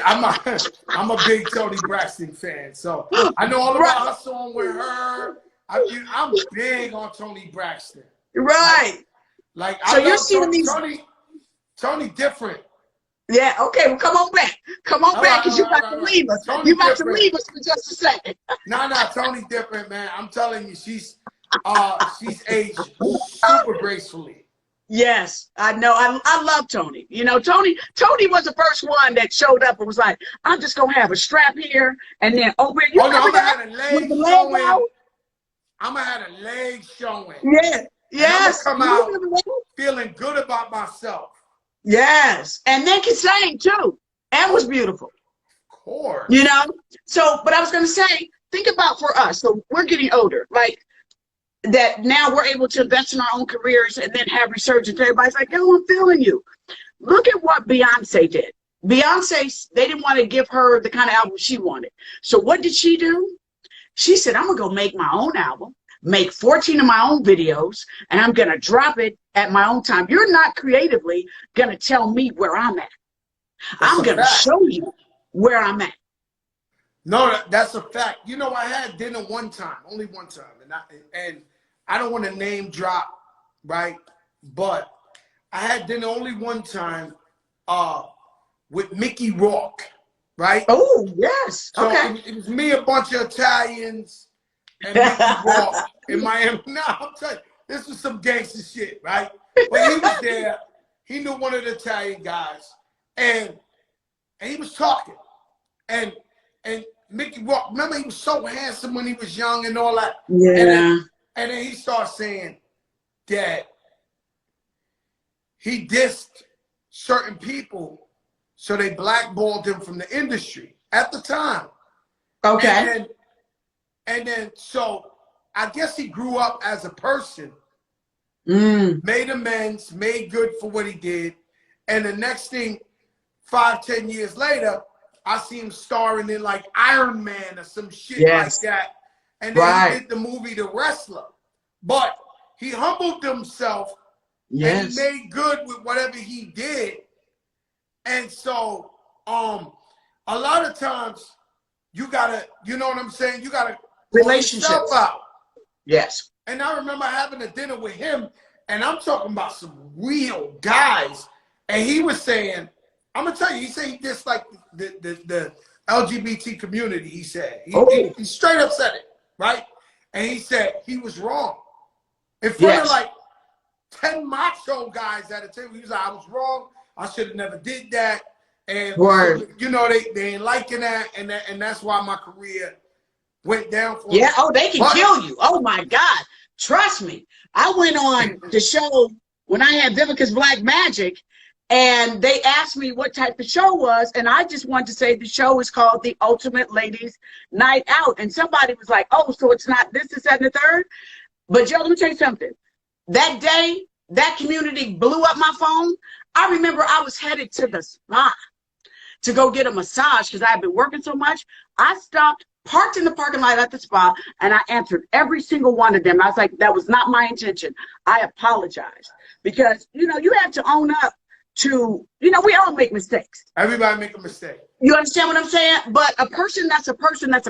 I'm a big Toni Braxton fan, so I know all about her song with her. I'm big on Toni Braxton. Right. Like so you're seeing these. Toni different. Yeah, okay, well, come on back. Come on back, because you're about to leave us. You're about to leave us for just a second. No, Toni's different, man. I'm telling you, she's aged super gracefully. Yes, I know. I love Toni. You know, Toni was the first one that showed up and was like, I'm just going to have a strap here and then over here. I'm going to have a leg showing. I'm going to have a leg showing. Yeah, yes. I'm going to come out feeling good about myself. Yes, and they can sing too. That was beautiful. Of course. You know, so, but I was going to say, think about for us. So we're getting older, like that now we're able to invest in our own careers and then have resurgence. Everybody's like, yo, I'm feeling you. Look at what Beyonce did. Beyonce, they didn't want to give her the kind of album she wanted. So what did she do? She said, I'm going to go make my own album, make 14 of my own videos, and I'm going to drop it at my own time. You're not creatively going to tell me where I'm at. I'm going to show you where I'm at. No, that's a fact. You know, I had dinner one time, only one time, and I don't want to name drop, right? But I had dinner only one time with Mickey Rourke, right? Oh, yes. So okay. It was me, a bunch of Italians, and Mickey Rourke in Miami. No, I'm telling you, this was some gangster shit, right? But he was there. He knew one of the Italian guys, and he was talking, and Mickey Rourke, remember, he was so handsome when he was young and all that. Yeah. And then he started saying that he dissed certain people, so they blackballed him from the industry at the time. Okay. And then so I guess he grew up as a person, made amends, made good for what he did. And the next thing, 5-10 years later, I see him starring in like Iron Man or some shit like that. And then he did the movie The Wrestler. But he humbled himself and he made good with whatever he did. And so a lot of times you gotta, you know what I'm saying? You gotta relationships out. Yes. And I remember having a dinner with him, and I'm talking about some real guys. And he was saying, I'm gonna tell you, he said he disliked the LGBT community. He said he straight up said it, right? And he said he was wrong in front of like 10 macho guys at a table. He was like, I was wrong. I should have never did that. And you know, they ain't liking that, and that's why my career went down for me. Oh, they can kill you. Oh my God, trust me. I went on the show when I had Vivica's Black Magic. And they asked me what type the show was, and I just wanted to say the show is called The Ultimate Ladies Night Out. And somebody was like, oh, so it's not this, this, and the third? But Joe, let me tell you something. That day, that community blew up my phone. I remember I was headed to the spa to go get a massage because I had been working so much. I stopped, parked in the parking lot at the spa, and I answered every single one of them. I was like, that was not my intention. I apologize. Because, you know, you have to own up to, you know, we all make mistakes. Everybody make a mistake. You understand what I'm saying? But a person that's a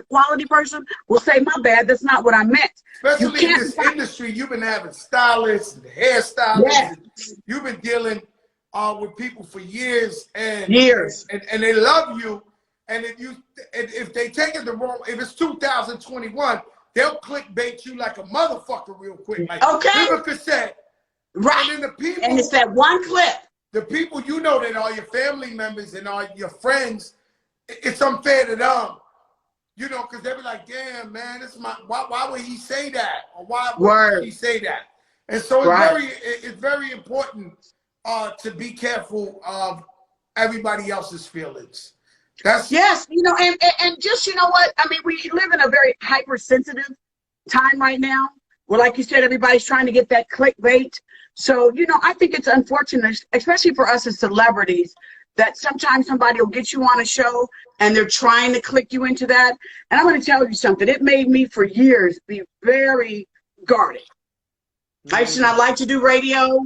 quality person will say, my bad, that's not what I meant. You Especially in can't this industry, you've been having stylists and hairstylists. yeah. And you've been dealing with people for years, and they love you. And if they take it the wrong, if it's 2021, they'll clickbait you like a motherfucker real quick. Like Vivica said. Right. And then the people, and it's that one clip. The people you know that are your family members and are your friends, it's unfair to them. You know, because they be like, damn, man, this is why would he say that? Or why would he say that? And so it's very important to be careful of everybody else's feelings. Yes, you know, and just, you know what? I mean, we live in a very hypersensitive time right now where, like you said, everybody's trying to get that clickbait. So, you know, I think it's unfortunate, especially for us as celebrities, that sometimes somebody will get you on a show and they're trying to click you into that. And I'm going to tell you something. It made me for years be very guarded. I used to not like to do radio.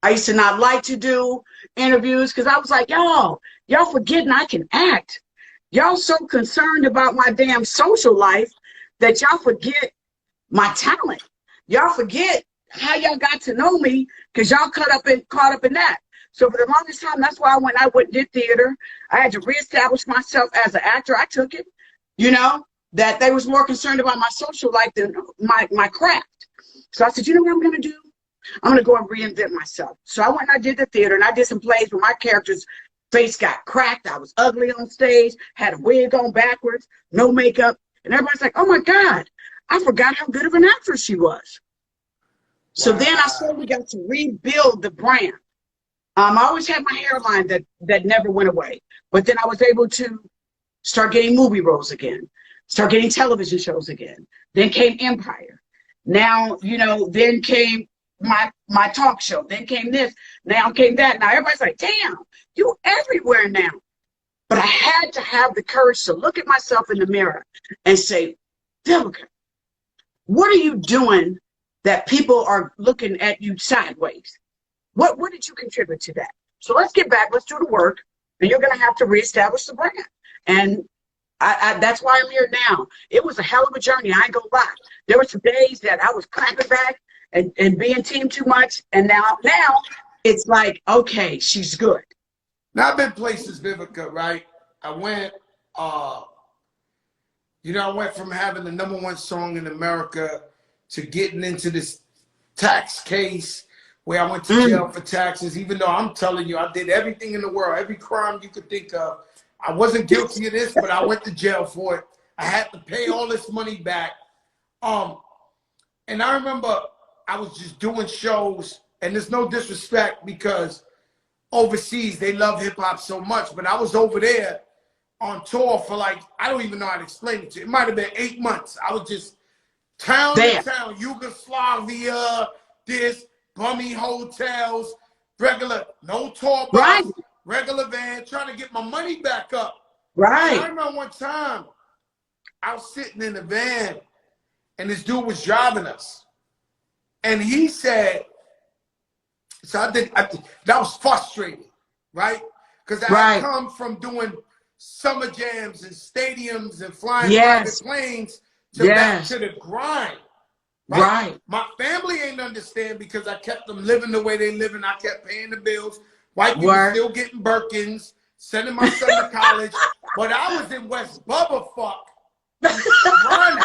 I used to not like to do interviews because I was like, y'all forgetting I can act. Y'all so concerned about my damn social life that y'all forget my talent. Y'all forget how y'all got to know me because y'all caught up in that. So for the longest time, that's why when I went and did theater, I had to reestablish myself as an actor. I took it, you know, that they was more concerned about my social life than my craft. So I said, you know what I'm going to do? I'm going to go and reinvent myself. So I went and I did the theater, and I did some plays where my character's face got cracked. I was ugly on stage, had a wig on backwards, no makeup. And everybody's like, oh, my God, I forgot how good of an actress she was. So then I slowly got to rebuild the brand. I always had my hairline that never went away. But then I was able to start getting movie roles again, start getting television shows again. Then came Empire. Now, you know, then came my talk show. Then came this. Now came that. Now everybody's like, damn, you everywhere now. But I had to have the courage to look at myself in the mirror and say, Vivica, what are you doing that people are looking at you sideways? What did you contribute to that? So let's get back. Let's do the work. And you're going to have to reestablish the brand. And that's why I'm here now. It was a hell of a journey. I ain't gonna lie. There were some days that I was clapping back and being team too much. And now it's like, okay, she's good. Now I've been places, Vivica, right? I went, you know, I went from having the #1 song in America to getting into this tax case where I went to jail for taxes, even though I'm telling you, I did everything in the world, every crime you could think of. I wasn't guilty of this, but I went to jail for it. I had to pay all this money back. And I remember I was just doing shows, and there's no disrespect because overseas they love hip hop so much, but I was over there on tour for like, I don't even know how to explain it to you. It might have been 8 months. I was just town to town, Yugoslavia, this, bummy hotels, regular, no tour bus, regular van, trying to get my money back up. Right. And I remember one time, I was sitting in the van, and this dude was driving us. And he said, so I that was frustrating, right? Because I had come from doing summer jams and stadiums and flying private planes to back to the grind. Right. My family ain't understand because I kept them living the way they live, and I kept paying the bills. White people still getting Birkins, sending my son to college. But I was in West Bubba fuck running.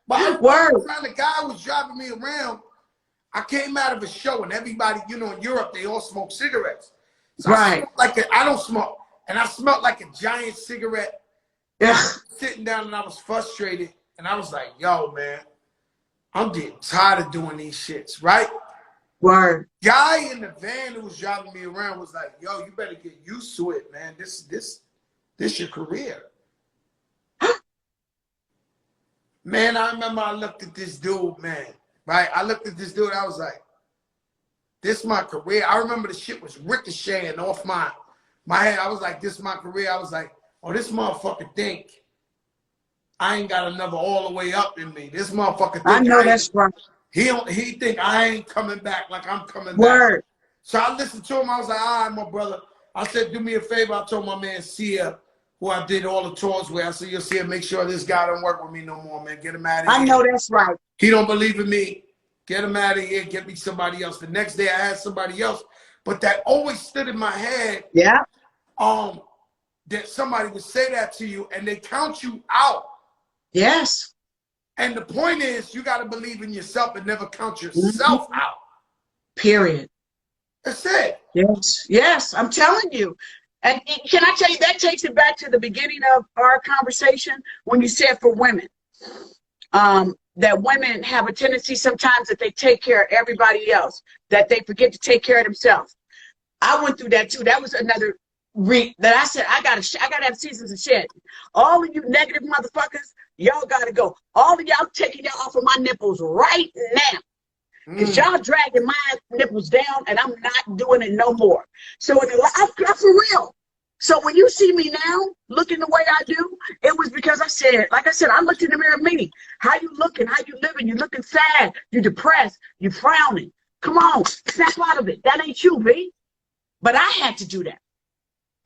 But the time the guy was driving me around, I came out of a show, and everybody, you know, in Europe, they all smoke cigarettes. So I don't smoke. And I smelled like a giant cigarette. Yeah. Sitting down, and I was frustrated. And I was like, yo, man, I'm getting tired of doing these shits, right? Guy in the van who was driving me around was like, yo, you better get used to it, man. This your career. Man, I remember I looked at this dude, man, right? I looked at this dude, I was like, this my career. I remember the shit was ricocheting off my head. I was like, this my career. I was like, oh, this motherfucker think I ain't got another all the way up in me. This motherfucker think I know that's right. He think I ain't coming back like I'm coming back. So I listened to him. I was like, all right, my brother. I said, do me a favor. I told my man Sia, who I did all the tours with. I said, you'll see, make sure this guy don't work with me no more, man. Get him out of here. I know that's right. He don't believe in me. Get him out of here. Get me somebody else. The next day I had somebody else. But that always stood in my head. Yeah. That somebody would say that to you and they count you out. Yes. And the point is, you got to believe in yourself and never count yourself out. Period. That's it. Yes. Yes. I'm telling you. And can I tell you, that takes it back to the beginning of our conversation when you said for women, that women have a tendency sometimes that they take care of everybody else, that they forget to take care of themselves. I went through that too. That was another that I said, I gotta have seasons of shed. All of you negative motherfuckers, y'all gotta go. All of y'all taking y'all off of my nipples right now. Because y'all dragging my nipples down and I'm not doing it no more. So I'm for real. So when you see me now looking the way I do, it was because I said, like I said, I looked in the mirror, me. How you looking? How you living? You looking sad. You depressed. You frowning. Come on, snap out of it. That ain't you, B. But I had to do that.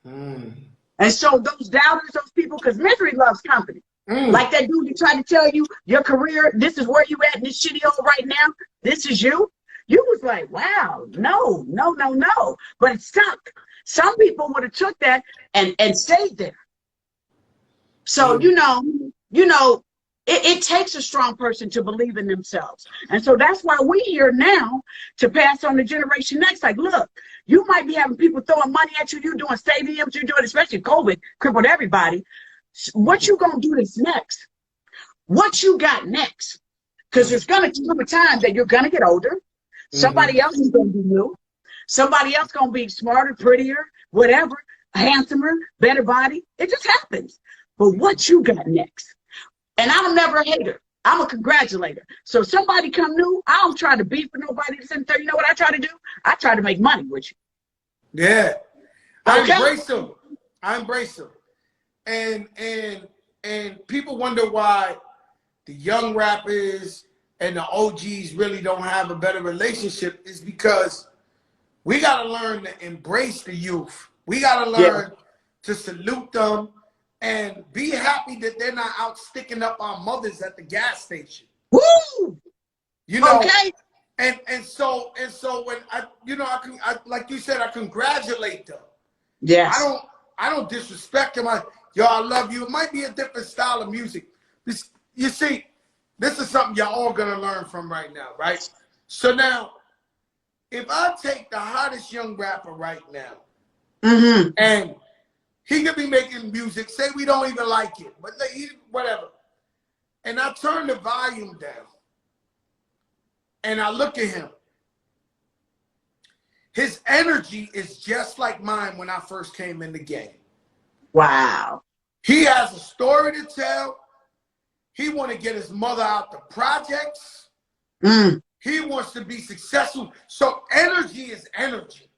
And so those doubters, those people, because misery loves company. Like that dude that tried to tell you your career, this is where you at in this shitty hole right now. This is you. You was like, wow, no. But it stuck. Some people would have took that and stayed there. So, you know, it takes a strong person to believe in themselves. And so that's why we're here now to pass on the generation next. Like, look, you might be having people throwing money at you. You're doing stadiums. You're doing, especially COVID, crippled everybody. What you going to do this next? What you got next? Because there's going to come a time that you're going to get older. Somebody else is going to be new. Somebody else going to be smarter, prettier, whatever, handsomer, better body. It just happens. But what you got next? And I'm never a hater. I'm a congratulator. So if somebody come new, I don't try to beef with nobody to sit there. You know what I try to do? I try to make money with you. Yeah. I embrace them. I embrace them. And people wonder why the young rappers and the OGs really don't have a better relationship. Is because we got to learn to embrace the youth. We got to learn to salute them and be happy that they're not out sticking up our mothers at the gas station. Woo! You know, okay. And so when I like you said, I congratulate them. Yes. I don't disrespect them. Yo, I love you. It might be a different style of music. You see, this is something y'all all gonna learn from right now, right? So now, if I take the hottest young rapper right now, and he could be making music, say we don't even like it, but whatever, and I turn the volume down, and I look at him, his energy is just like mine when I first came in the game. Wow. He has a story to tell. He want to get his mother out the projects. He wants to be successful. So energy is energy.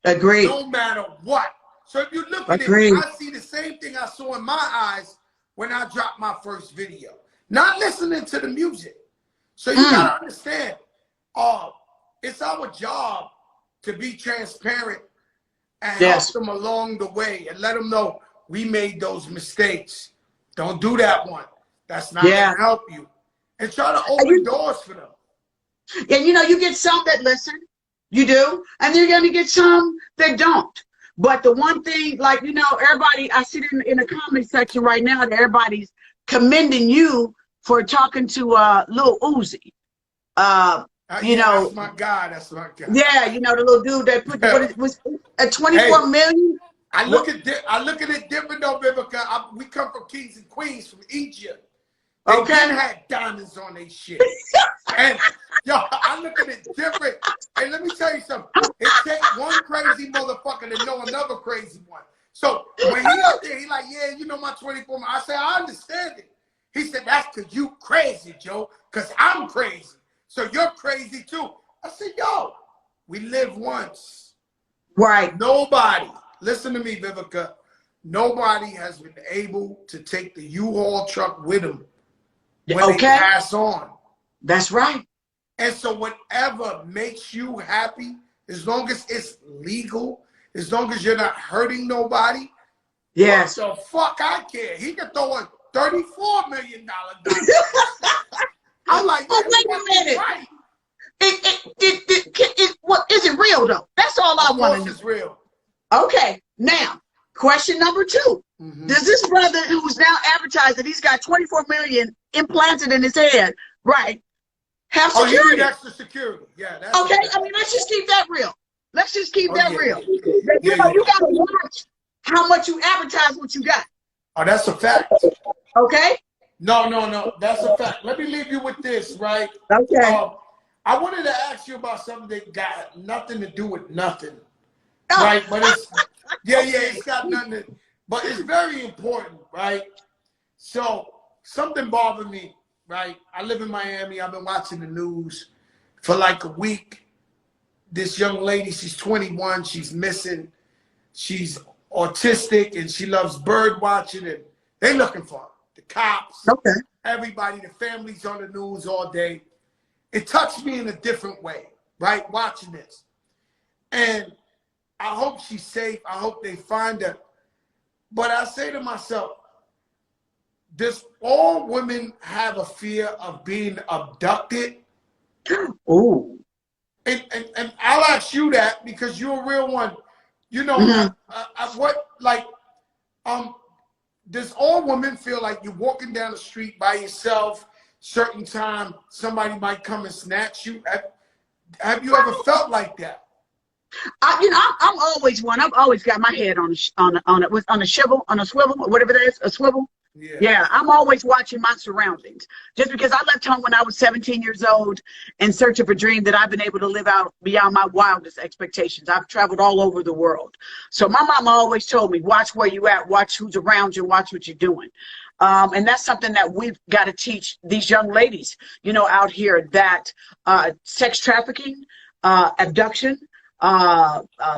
Agreed. No matter what. So if you look at it, I see the same thing I saw in my eyes when I dropped my first video. Not listening to the music. So you got to understand, it's our job to be transparent and help them along the way and let them know we made those mistakes. Don't do that one. That's not going to help you. And try to open doors for them. And you get some that listen. You do. And you're going to get some that don't. But the one thing, like, everybody, I see it in the comment section right now that everybody's commending you for talking to Lil Uzi. That's my guy. That's my guy. Yeah, the little dude that put what was a 24 million. I look at it different though, Vivica. We come from kings and queens from Egypt. They didn't have diamonds on their shit. And yo, I look at it different. And let me tell you something. It takes one crazy motherfucker to know another crazy one. So when he out there, he like, my 24. I said, I understand it. He said, that's because you crazy, Joe. Because I'm crazy. So you're crazy too. I said, yo, we live once. Right. Nobody, listen to me, Vivica. Nobody has been able to take the U-Haul truck with them when they pass on. That's right. And so whatever makes you happy, as long as it's legal, as long as you're not hurting nobody, Yes. What the fuck I care? He could throw a $34 million dime. I'm like, oh, wait a minute. Right. What is it real though? That's all I want to know. It's real. Okay, now question number 2. Does this brother who's now advertised that he's got 24 million implanted in his head, right, have security? Oh, you need extra security. Yeah. That's okay, I mean, let's just keep that real. Let's just keep that real. You gotta watch how much you advertise what you got. Oh, that's a fact. Okay? No. That's a fact. Let me leave you with this, right? Okay. I wanted to ask you about something that got nothing to do with nothing. Right? But it's it's got nothing to, but it's very important, right? So something bothered me, right? I live in Miami. I've been watching the news for like a week. This young lady, she's 21, she's missing. She's autistic and she loves bird watching, and they looking for her. The cops, everybody, the family's on the news all day. It touched me in a different way, right? Watching this. And I hope she's safe. I hope they find her. But I say to myself, does all women have a fear of being abducted? Ooh. And I'll ask you that because you're a real one. You know, does all women feel like you're walking down the street by yourself, certain time, somebody might come and snatch you? Have you ever felt like that? I'm always one. I've always got my head on a swivel, whatever that is, a swivel. Yeah, I'm always watching my surroundings. Just because I left home when I was 17 years old in search of a dream that I've been able to live out beyond my wildest expectations. I've traveled all over the world. So my mama always told me, watch where you at, watch who's around you, watch what you're doing. And that's something that we've got to teach these young ladies, out here, that sex trafficking, abduction,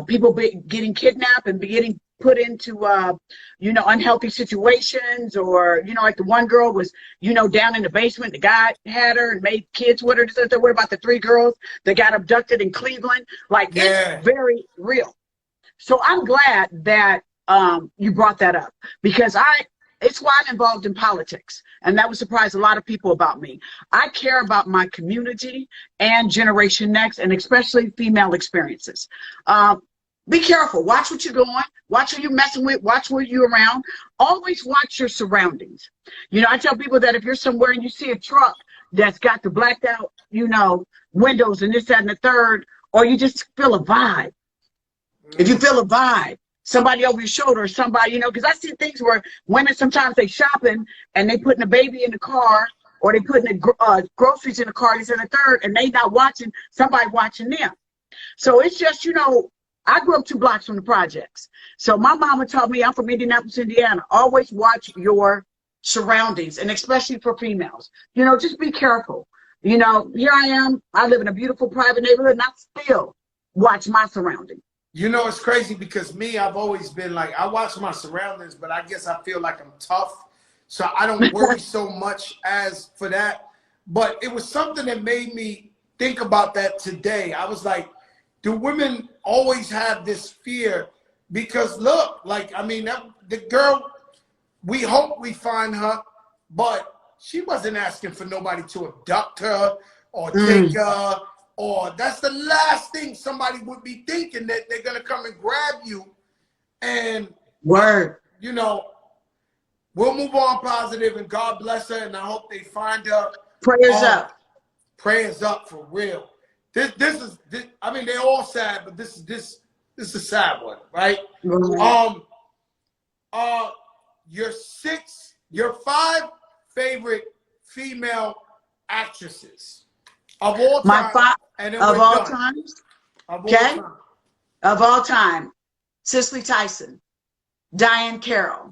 people getting kidnapped and getting put into, unhealthy situations, or, like the one girl was, down in the basement, the guy had her and made kids with her. What about the 3 girls that got abducted in Cleveland? It's very real. So I'm glad that you brought that up, because it's why I'm involved in politics. And that would surprise a lot of people about me. I care about my community and Generation Next, and especially female experiences. Be careful. Watch what you're doing. Watch who you're messing with. Watch where you're around. Always watch your surroundings. I tell people that if you're somewhere and you see a truck that's got the blacked out, windows and this, that, and the third, or you just feel a vibe. If you feel a vibe, somebody over your shoulder, or somebody, because I see things where women sometimes they shopping and they putting a baby in the car, or they putting the groceries in the car, this and the third, and they not watching, somebody watching them. So it's just, I grew up 2 blocks from the projects. So my mama taught me, I'm from Indianapolis, Indiana, always watch your surroundings, and especially for females. Just be careful. Here I am, I live in a beautiful private neighborhood, and I still watch my surroundings. It's crazy because I've always been like, I watch my surroundings, but I guess I feel like I'm tough. So I don't worry so much as for that. But it was something that made me think about that today. I was like, do women always have this fear? Because look, the girl, we hope we find her, but she wasn't asking for nobody to abduct her or take her. Or that's the last thing somebody would be thinking, that they're going to come and grab you. And, we'll move on positive, and God bless her, and I hope they find her. Prayers up. Prayers up for real. This is, they're all sad, but this is a sad one, right? Your 5 favorite female actresses of all time. Of all times? Okay. Of all time. Cicely Tyson, Diane Carroll,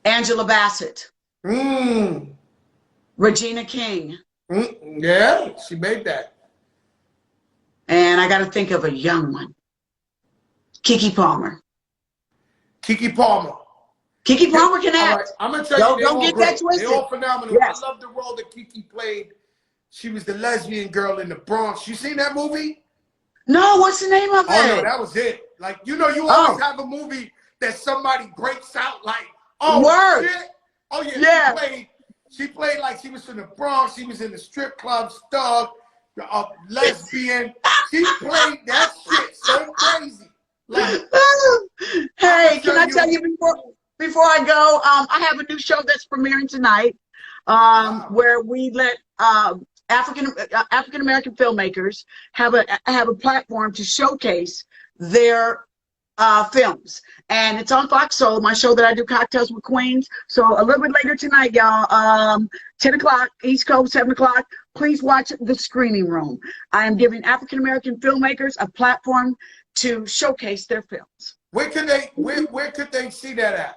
Angela Bassett, Regina King. Yeah, she made that. And I got to think of a young one. Keke Palmer. Keke Palmer. Keke Palmer can act. Right, I'm going to tell you, don't get that twisted. They're all phenomenal. Yes. I love the role that Keke played. She was the lesbian girl in the Bronx. You seen that movie? No, what's the name of it? Oh, no, that was it. You always have a movie that somebody breaks out like, oh Word. shit. Oh yeah, Yeah. She played like she was from the Bronx. She was in the strip club, thug, lesbian. She played that shit so crazy. Like, hey, can I tell you before I go? I have a new show that's premiering tonight, wow. where we let African American filmmakers have a platform to showcase their films, and it's on Fox Soul, my show that I do, Cocktails with Queens. So a little bit later tonight, y'all, 10 o'clock East Coast, 7 o'clock, please watch The Screening Room. I am giving African American filmmakers a platform to showcase their films. Where could they see that at?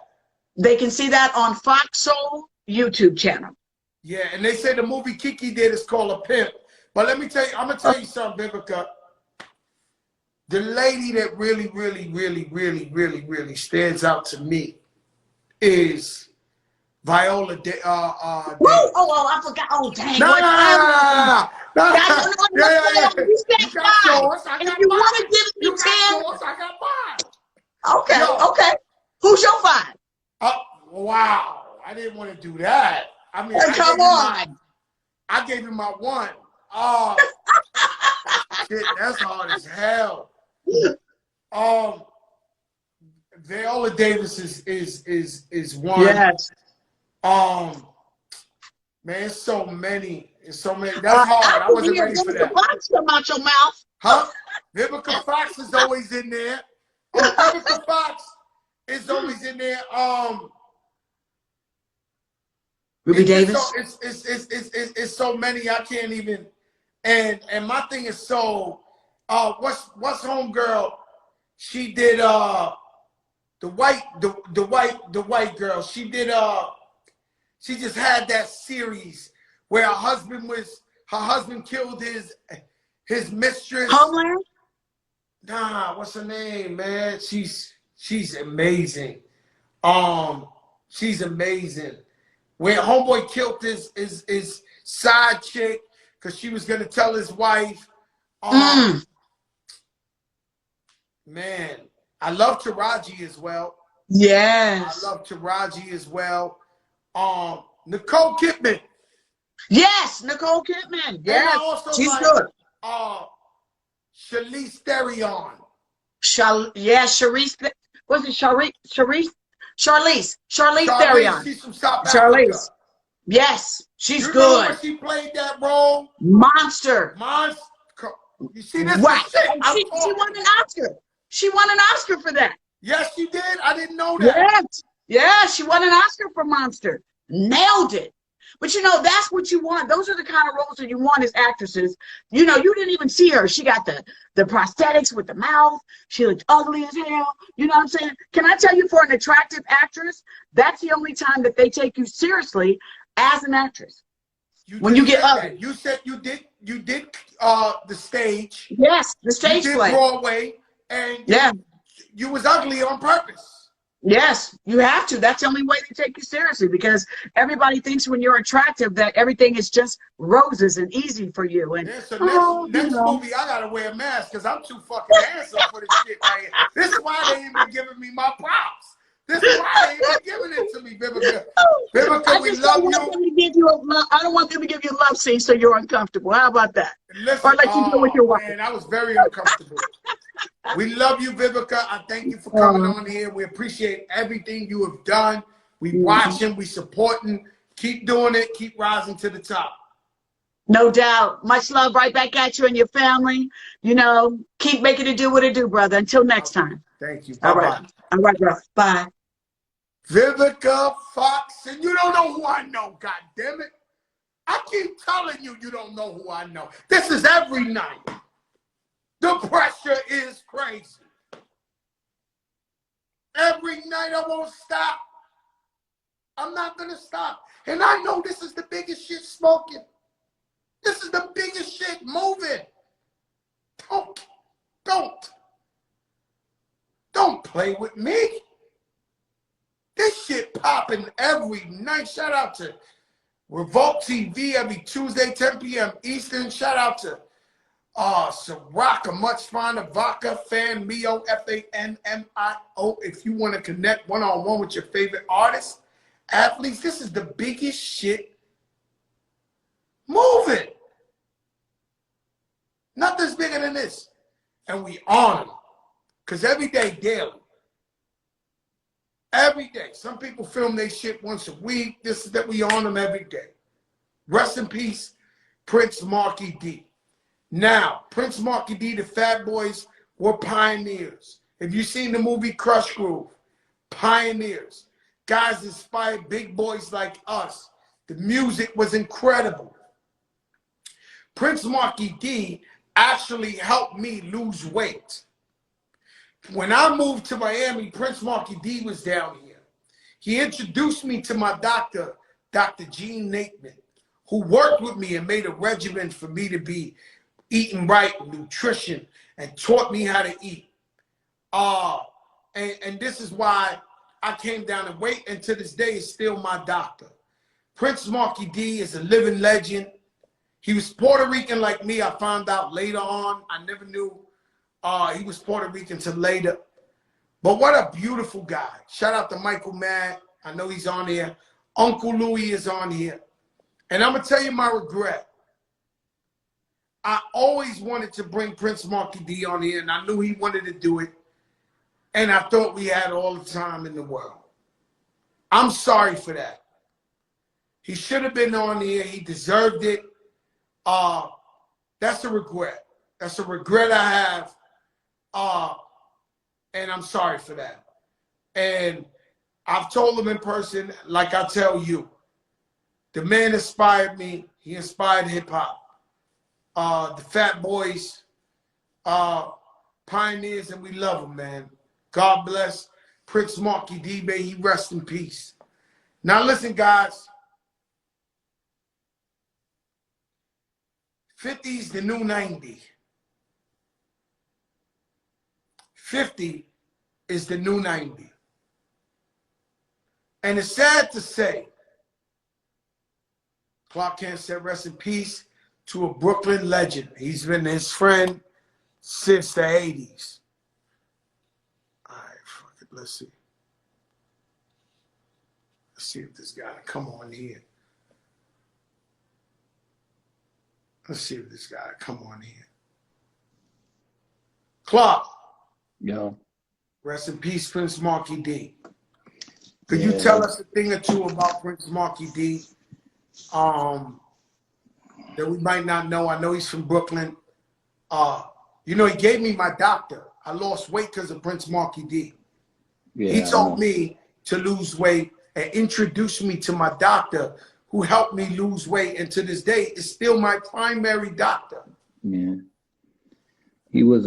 They can see that on Fox Soul YouTube channel. Yeah, and they say the movie Kiki did is called A Pimp. But let me tell you, I'm gonna tell you something, Vivica. The lady that really stands out to me is Viola Davis. I forgot. Oh, dang. No. You got yours. If you want to give me 10. Yours, I got mine. Okay. Who's your 5? Wow. I didn't want to do that. I mean, come on. I gave him my 1. Oh, shit, that's hard as hell. Viola Davis is 1. Yes. Man, it's so many. That's hard. I wasn't ready for that. Fox come out your mouth. Huh? Vivica Fox is always in there. Vivica Fox is always in there. Ruby Davis. It's so many I can't even. And my thing is so. What's homegirl? She did the white girl. She did she just had that series where her husband killed his mistress. Homeland? Nah, what's her name, man? She's amazing. She's amazing. When homeboy killed his side chick because she was gonna tell his wife. Man, I love Taraji as well. Yes. I love Taraji as well. Nicole Kidman. Yes, Nicole Kidman. Yes, she's like, good. Charlize Theron. Charlize. Was it Charlize? Charlize Theron. She's from South Africa. Yes, she's you good. Know when she played that role? Monster. You see this? Right. Shit she won an Oscar. She won an Oscar for that. Yes, she did. I didn't know that. Yes, she won an Oscar for Monster. Nailed it. But you know, that's what you want. Those are the kind of roles that you want as actresses. You know, you didn't even see her. She got the prosthetics with the mouth. She looked ugly as hell. You know what I'm saying? Can I tell you, for an attractive actress, that's the only time that they take you seriously as an actress. When you get ugly. You said you did the stage. Yes, the stage you did play. Broadway, and you was ugly on purpose. Yes, you have to. That's the only way they take you seriously, because everybody thinks when you're attractive that everything is just roses and easy for you. And so next movie, I gotta wear a mask because I'm too fucking handsome for this shit right here. This is why they ain't been giving me my props. This is why they ain't been giving it to me, Vivica. Vivica, we love you. I don't want them to give you a love scene so you're uncomfortable. How about that? Listen, or let you deal with your wife. Man, I was very uncomfortable. We love you, Vivica. I thank you for coming on here. We appreciate everything you have done. We watching, we supporting. Keep doing it. Keep rising to the top. No doubt. Much love right back at you and your family. You know, keep making it do what it do, brother. Until next time. Thank you. Bye-bye. All right, bro. Bye. Vivica Fox, and you don't know who I know, God damn it. I keep telling you, you don't know who I know. This is every night. The pressure is crazy. Every night I won't stop. I'm not going to stop. And I know this is the biggest shit smoking. This is the biggest shit moving. Don't play with me. This shit popping every night. Shout out to Revolt TV every Tuesday, 10 p.m. Eastern. Shout out to Sriracha, much finer vodka, fan Mio, FANMIO. If you want to connect one-on-one with your favorite artists, athletes, this is the biggest shit moving. Nothing's bigger than this. And we honor them. Because every day, daily. Every day. Some people film their shit once a week. This is that we honor them every day. Rest in peace, Prince Marky D. Now, Prince Marky D, the Fat Boys were pioneers. If you've seen the movie Crush Groove, pioneers. Guys inspired big boys like us. The music was incredible. Prince Marky D actually helped me lose weight. When I moved to Miami, Prince Marky D was down here. He introduced me to my doctor, Dr. Gene Nateman, who worked with me and made a regimen for me to be eating right, nutrition, and taught me how to eat. And this is why I came down in weight, and to this day is still my doctor. Prince Marky D is a living legend. He was Puerto Rican like me. I found out later on. I never knew he was Puerto Rican till later. But what a beautiful guy. Shout out to Michael Matt. I know he's on here. Uncle Louie is on here. And I'm going to tell you my regret. I always wanted to bring Prince Marky D on here, and I knew he wanted to do it. And I thought we had all the time in the world. I'm sorry for that. He should have been on here. He deserved it. That's a regret. That's a regret I have. And I'm sorry for that. And I've told him in person, like I tell you, the man inspired me. He inspired hip-hop. The Fat Boys, pioneers, and we love them, man. God bless Prince Marky D. May he rest in peace. Now listen, guys. 50's the new 90. 50 is the new 90. And it's sad to say, Clark Kent said rest in peace to a Brooklyn legend. He's been his friend since the 80s. All right, fuck it. Let's see. Let's see if this guy come on here. Let's see if this guy come on here. Clark. Yo. Rest in peace, Prince Marky D. Could you tell us a thing or two about Prince Marky D that we might not know? I know he's from Brooklyn. You know, he gave me my doctor. I lost weight because of Prince Marky D. Yeah, he told me to lose weight and introduced me to my doctor who helped me lose weight, and to this day is still my primary doctor. Yeah. He was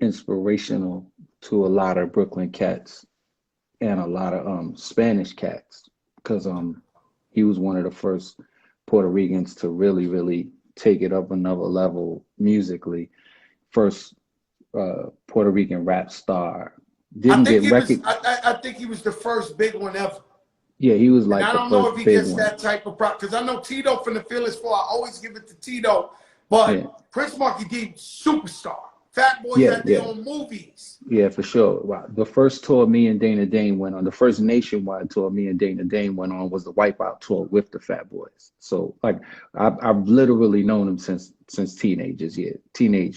inspirational to a lot of Brooklyn cats and a lot of Spanish cats, because he was one of the first Puerto Ricans to really take it up another level musically. First Puerto Rican rap star. I think he was the first big one ever. Yeah, he was like. And I don't know if he gets that type of prop, because I know Tito from the Fearless Four. I always give it to Tito, but Prince Marky D, superstar. Fat Boys had their own movies. Yeah, for sure. Wow. The first tour me and Dana Dane went on, the first nationwide tour me and Dana Dane went on, was the Wipeout tour with the Fat Boys. So like I've literally known him since teenage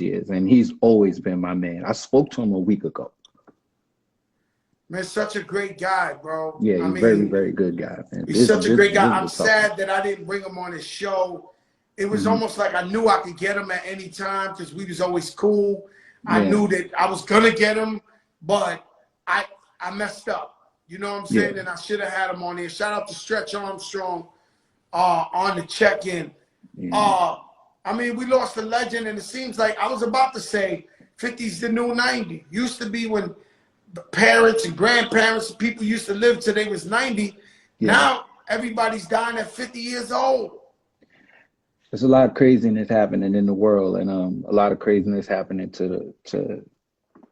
years, and he's always been my man. I spoke to him a week ago. Man, such a great guy, bro. Yeah, he's very good guy, man. He's such a great guy. I'm sad that I didn't bring him on his show. It was almost like I knew I could get him at any time because we was always cool. I knew that I was going to get him, but I messed up. You know what I'm saying? And I should have had him on here. Shout out to Stretch Armstrong on the check-in. I mean, we lost a legend, and it seems like I was about to say 50's the new 90. Used to be when the parents and grandparents and people used to live till they was 90. Now everybody's dying at 50 years old. There's a lot of craziness happening in the world, and a lot of craziness happening to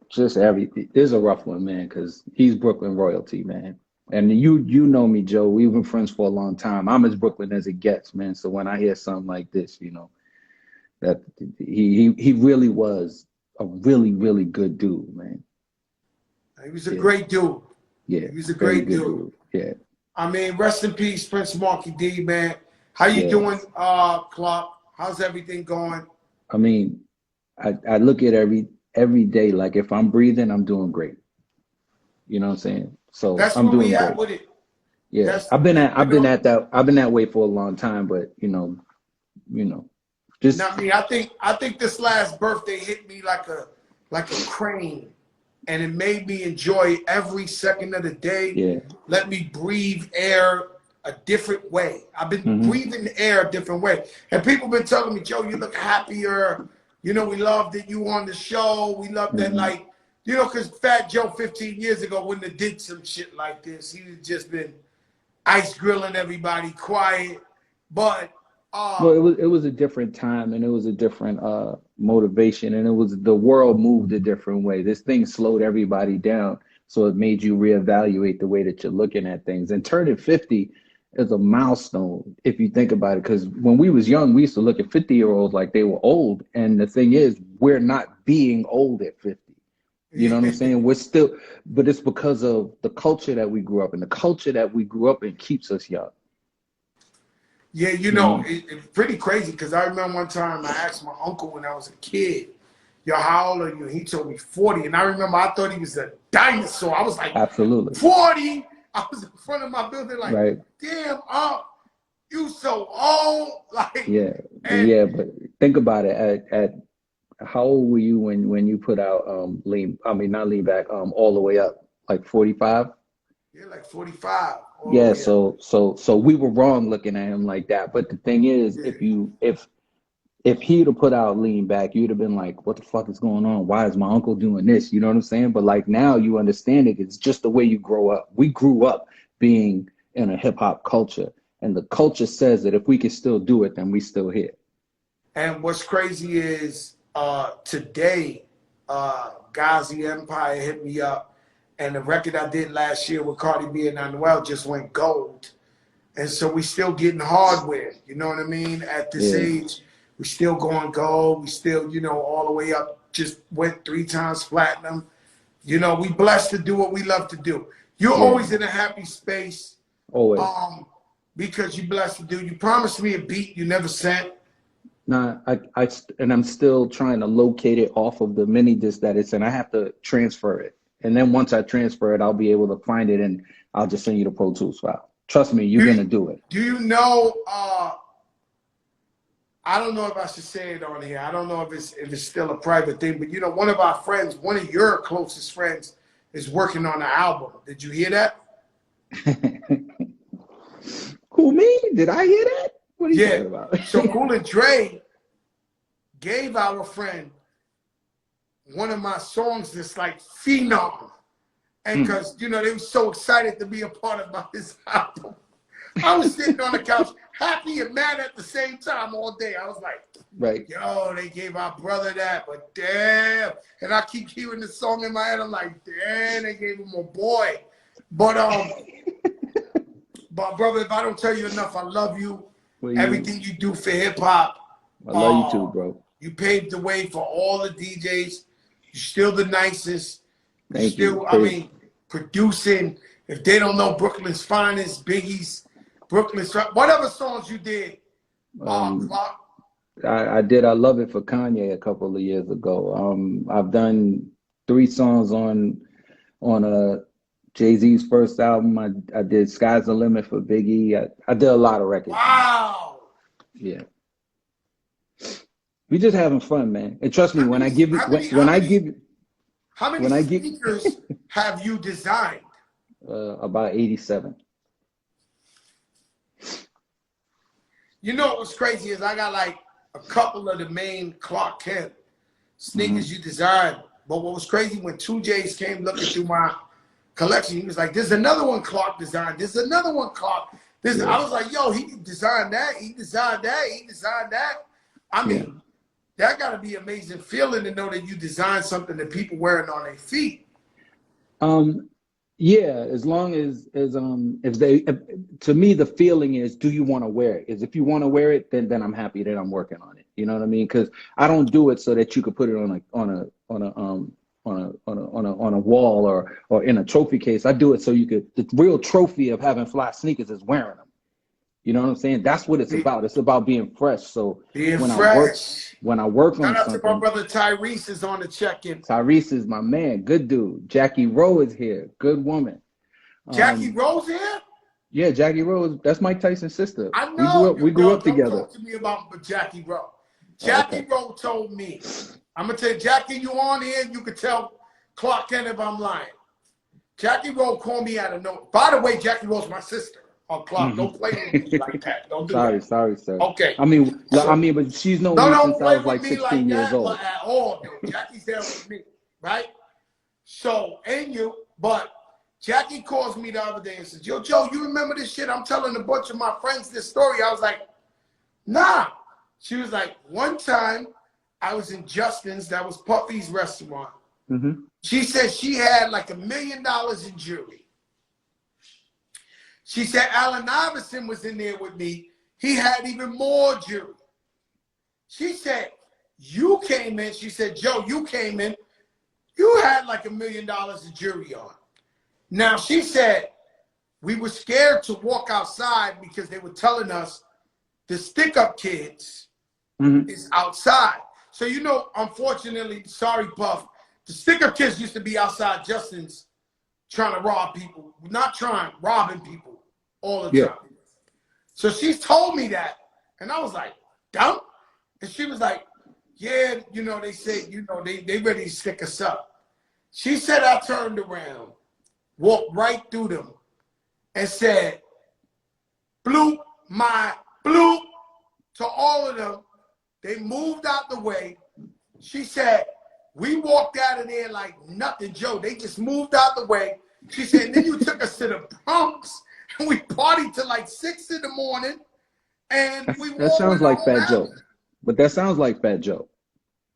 just everything. This is a rough one, man, because he's Brooklyn royalty, man. And you know me, Joe. We've been friends for a long time. I'm as Brooklyn as it gets, man. So when I hear something like this, you know, That he really was a really, really good dude, man. He was a Yeah. great dude. Yeah. He was a Very great good dude. dude. Yeah. I mean, rest in peace, Prince Marky D, man. How you Yeah. doing, Clark? How's everything going? I mean, I look at every day like if I'm breathing, I'm doing great. You know what I'm saying? So That's I'm where we doing at great. with it. Yeah. That's I've been you know. that way for a long time, but just Not me. I think this last birthday hit me like a crane, and it made me enjoy every second of the day. yeah. Let me breathe air a different way. I've been Hmm. breathing air a different way, and people been telling me, Joe, you look happier. You know, we love that you on the show. We love that, Hmm. like, you know, because Fat Joe 15 years ago wouldn't have did some shit like this. He'd just been ice grilling everybody, quiet, but Well, it was a different time and it was a different motivation and it was the world moved a different way. This thing slowed everybody down, so it made you reevaluate the way that you're looking at things. And turning 50 is a milestone if you think about it, because when we was young, we used to look at 50-year-olds like they were old. And the thing is, we're not being old at 50. You know what I'm saying? We're still, but it's because of the culture that we grew up in. The culture that we grew up in keeps us young. yeah, you You know, know? it's pretty crazy because I remember one time I asked my uncle when I was a kid, yo, how old are you? He told me 40. And I remember I thought he was a dinosaur. I was like, Absolutely. 40? I was in front of my building like, Right. damn, you so old. Like, Yeah, and yeah, but think about it. At how old were you when you put out not lean back, all the way up, like 45? you're like 45 all the Yeah, way up. so we were wrong looking at him like that. But the thing is, Yeah. if he'd have put out lean back, you'd have been like, what the fuck is going on? Why is my uncle doing this? You know what I'm saying? But like now you understand it. It's just the way you grow up. We grew up being in a hip hop culture, and the culture says that if we can still do it, then we still here. And what's crazy is today, Ghazi Empire hit me up, and the record I did last year with Cardi B and Anuel just went gold. And so we still getting hardware, you know what I mean? At this Yeah, age, we still going gold. We still, you know, all the way up, just went 3 times platinum. You know, we blessed to do what we love to do. You're yeah, always in a happy space always. um, because you blessed to do. You promised me a beat you never sent. Nah, and I'm still trying to locate it off of the mini disc that it's in. I have to transfer it. And then once I transfer it, I'll be able to find it and I'll just send you the Pro Tools file. Trust me, you're gonna do it. Do you know, I don't know if I should say it on here. I don't know if it's still a private thing, but you know, one of our friends, one of your closest friends, is working on an album. Did you hear that? Who, me? Did I hear that? What are you Yeah. talking about? So Cool and Dre gave our friend one of my songs that's like phenom. And because, you know, they were so excited to be a part of this album. I was sitting on the couch, happy and mad at the same time all day. I was like, Right. yo, they gave our brother that, but damn. And I keep hearing the song in my head. I'm like, damn, they gave him a boy. But brother, if I don't tell you enough, I love you. Well, Everything you do for hip hop. I love you too, bro. You paved the way for all the DJs. You're still the nicest. You're Thank you. still, I mean, producing. If they don't know Brooklyn's Finest, Biggie's, Brooklyn's, whatever songs you did, Um, Clark. I did I Love It for Kanye a couple of years ago. I've done 3 songs on Jay-Z's first album. I did Sky's the Limit for Biggie. I did a lot of records. Wow. Yeah. We just having fun, man. And trust me, when I give you how many sneakers have you designed? about 87. You know what's crazy is I got like a couple of the main Clark Kent sneakers you designed. But what was crazy when 2J's came looking through my collection, he was like, "There's another one Clark designed. There's another one Clark." I was like, "Yo, he designed that. He designed that. He designed that." I mean, that got to be an amazing feeling to know that you designed something that people wearing on their feet. Yeah, as long as to me the feeling is, do you want to wear it? Is if you want to wear it, then I'm happy that I'm working on it. You know what I mean? Because I don't do it so that you could put it on a wall or in a trophy case. I do it so you could, the real trophy of having fly sneakers is wearing them. You know what I'm saying? That's what it's about. It's about being fresh. So Being when fresh. I work on Shout out to my something, brother Tyrese is on the check-in. Tyrese is my man, good dude. Jackie Rowe is here, good woman. Jackie Rose here? Yeah, Jackie Rose. That's Mike Tyson's sister. I know. We grew up Don't together. talk to me about Jackie Rose. Oh, Jackie okay. Rose told me. I'm gonna tell you, Jackie, you on here? You can tell Clark Kent if I'm lying. Jackie Rose called me out of no. By the way, Jackie Rose my sister. Oh, Clark, don't play with me like that. Don't do that. Sorry, sir. Okay. I mean, but she's known me don't since I play was like with me 16 like years that, old. but at all, dude. Jackie's there with me, right? So, but Jackie calls me the other day and says, "Yo, Joe, you remember this shit? I'm telling a bunch of my friends this story." I was like, "Nah." She was like, "One time I was in Justin's, that was Puffy's restaurant." Mm-hmm. She said she had like $1 million in jewelry. She said Allen Iverson was in there with me. He had even more jewelry. She said, you came in. She said, Joe, you came in. You had like $1 million of jewelry on. Now, she said, we were scared to walk outside because they were telling us the stick-up kids is outside. So, you know, unfortunately, sorry, Puff, the stick-up kids used to be outside Justin's trying to rob people. Not trying, robbing people all the time. So she's told me that. And I was like, dumb? And she was like, yeah, you know, they say, you know, they ready to stick us up. She said I turned around, walked right through them, and said, bloop, my bloop, to all of them. They moved out the way. She said, we walked out of there like nothing, Joe. They just moved out the way. She said, and then you took us to the Bronx, and we partied till like 6 in the morning. And that sounds like Fat Joe. But that sounds like Fat Joe.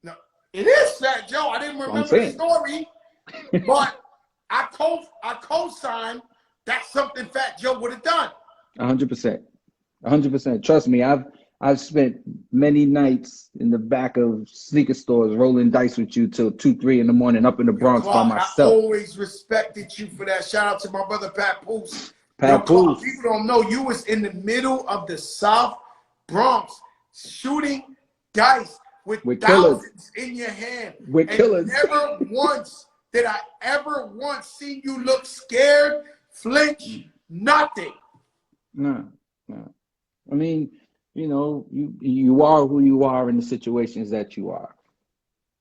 No, it is Fat Joe. I didn't remember the story, but I co-signed that's something Fat Joe would have done. 100%. 100%. Trust me, I've spent many nights in the back of sneaker stores rolling dice with you till 2, 3 in the morning up in the Bronx by myself. I always respected you for that. Shout out to my brother Pat Poose. Poose. People don't know you was in the middle of the South Bronx shooting dice with thousands in your hand. With killers. Never once did I ever once see you look scared, flinch, nothing. No. I mean, you know, you are who you are in the situations that you are.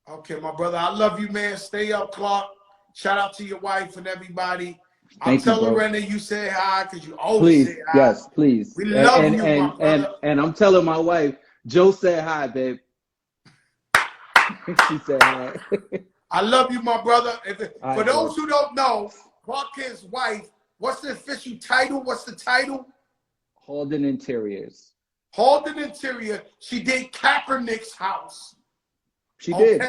Okay, my brother. I love you, man. Stay up, Clark. Shout out to your wife and everybody. Thank I'm you, telling bro. Rena you say hi because you always say hi. Yes, please. We love you, my brother. And I'm telling my wife, Joe said hi, babe. She said hi. I love you, my brother. For those bro. who don't know, Clark Kent's wife, what's the official title? What's the title? Holden Interiors. Holden Interior. She did Kaepernick's house. She did.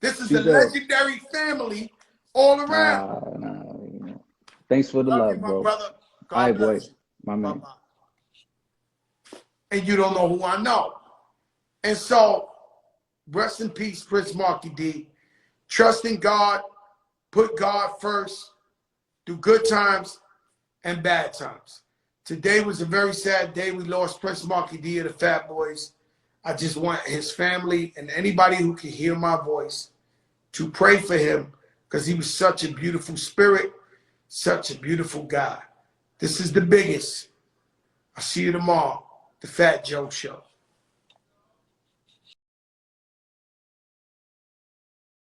This is a legendary family all around. No. Thanks for the love, you, my bro. brother. God bless you. My man. Bye-bye. And you don't know who I know. And so, rest in peace, Prince Marky D. Trust in God, put God first, through good times and bad times. Today was a very sad day. We lost Prince Marky D of the Fat Boys. I just want his family and anybody who can hear my voice to pray for him because he was such a beautiful spirit, such a beautiful guy. This is the biggest. I'll see you tomorrow, The Fat Joe Show.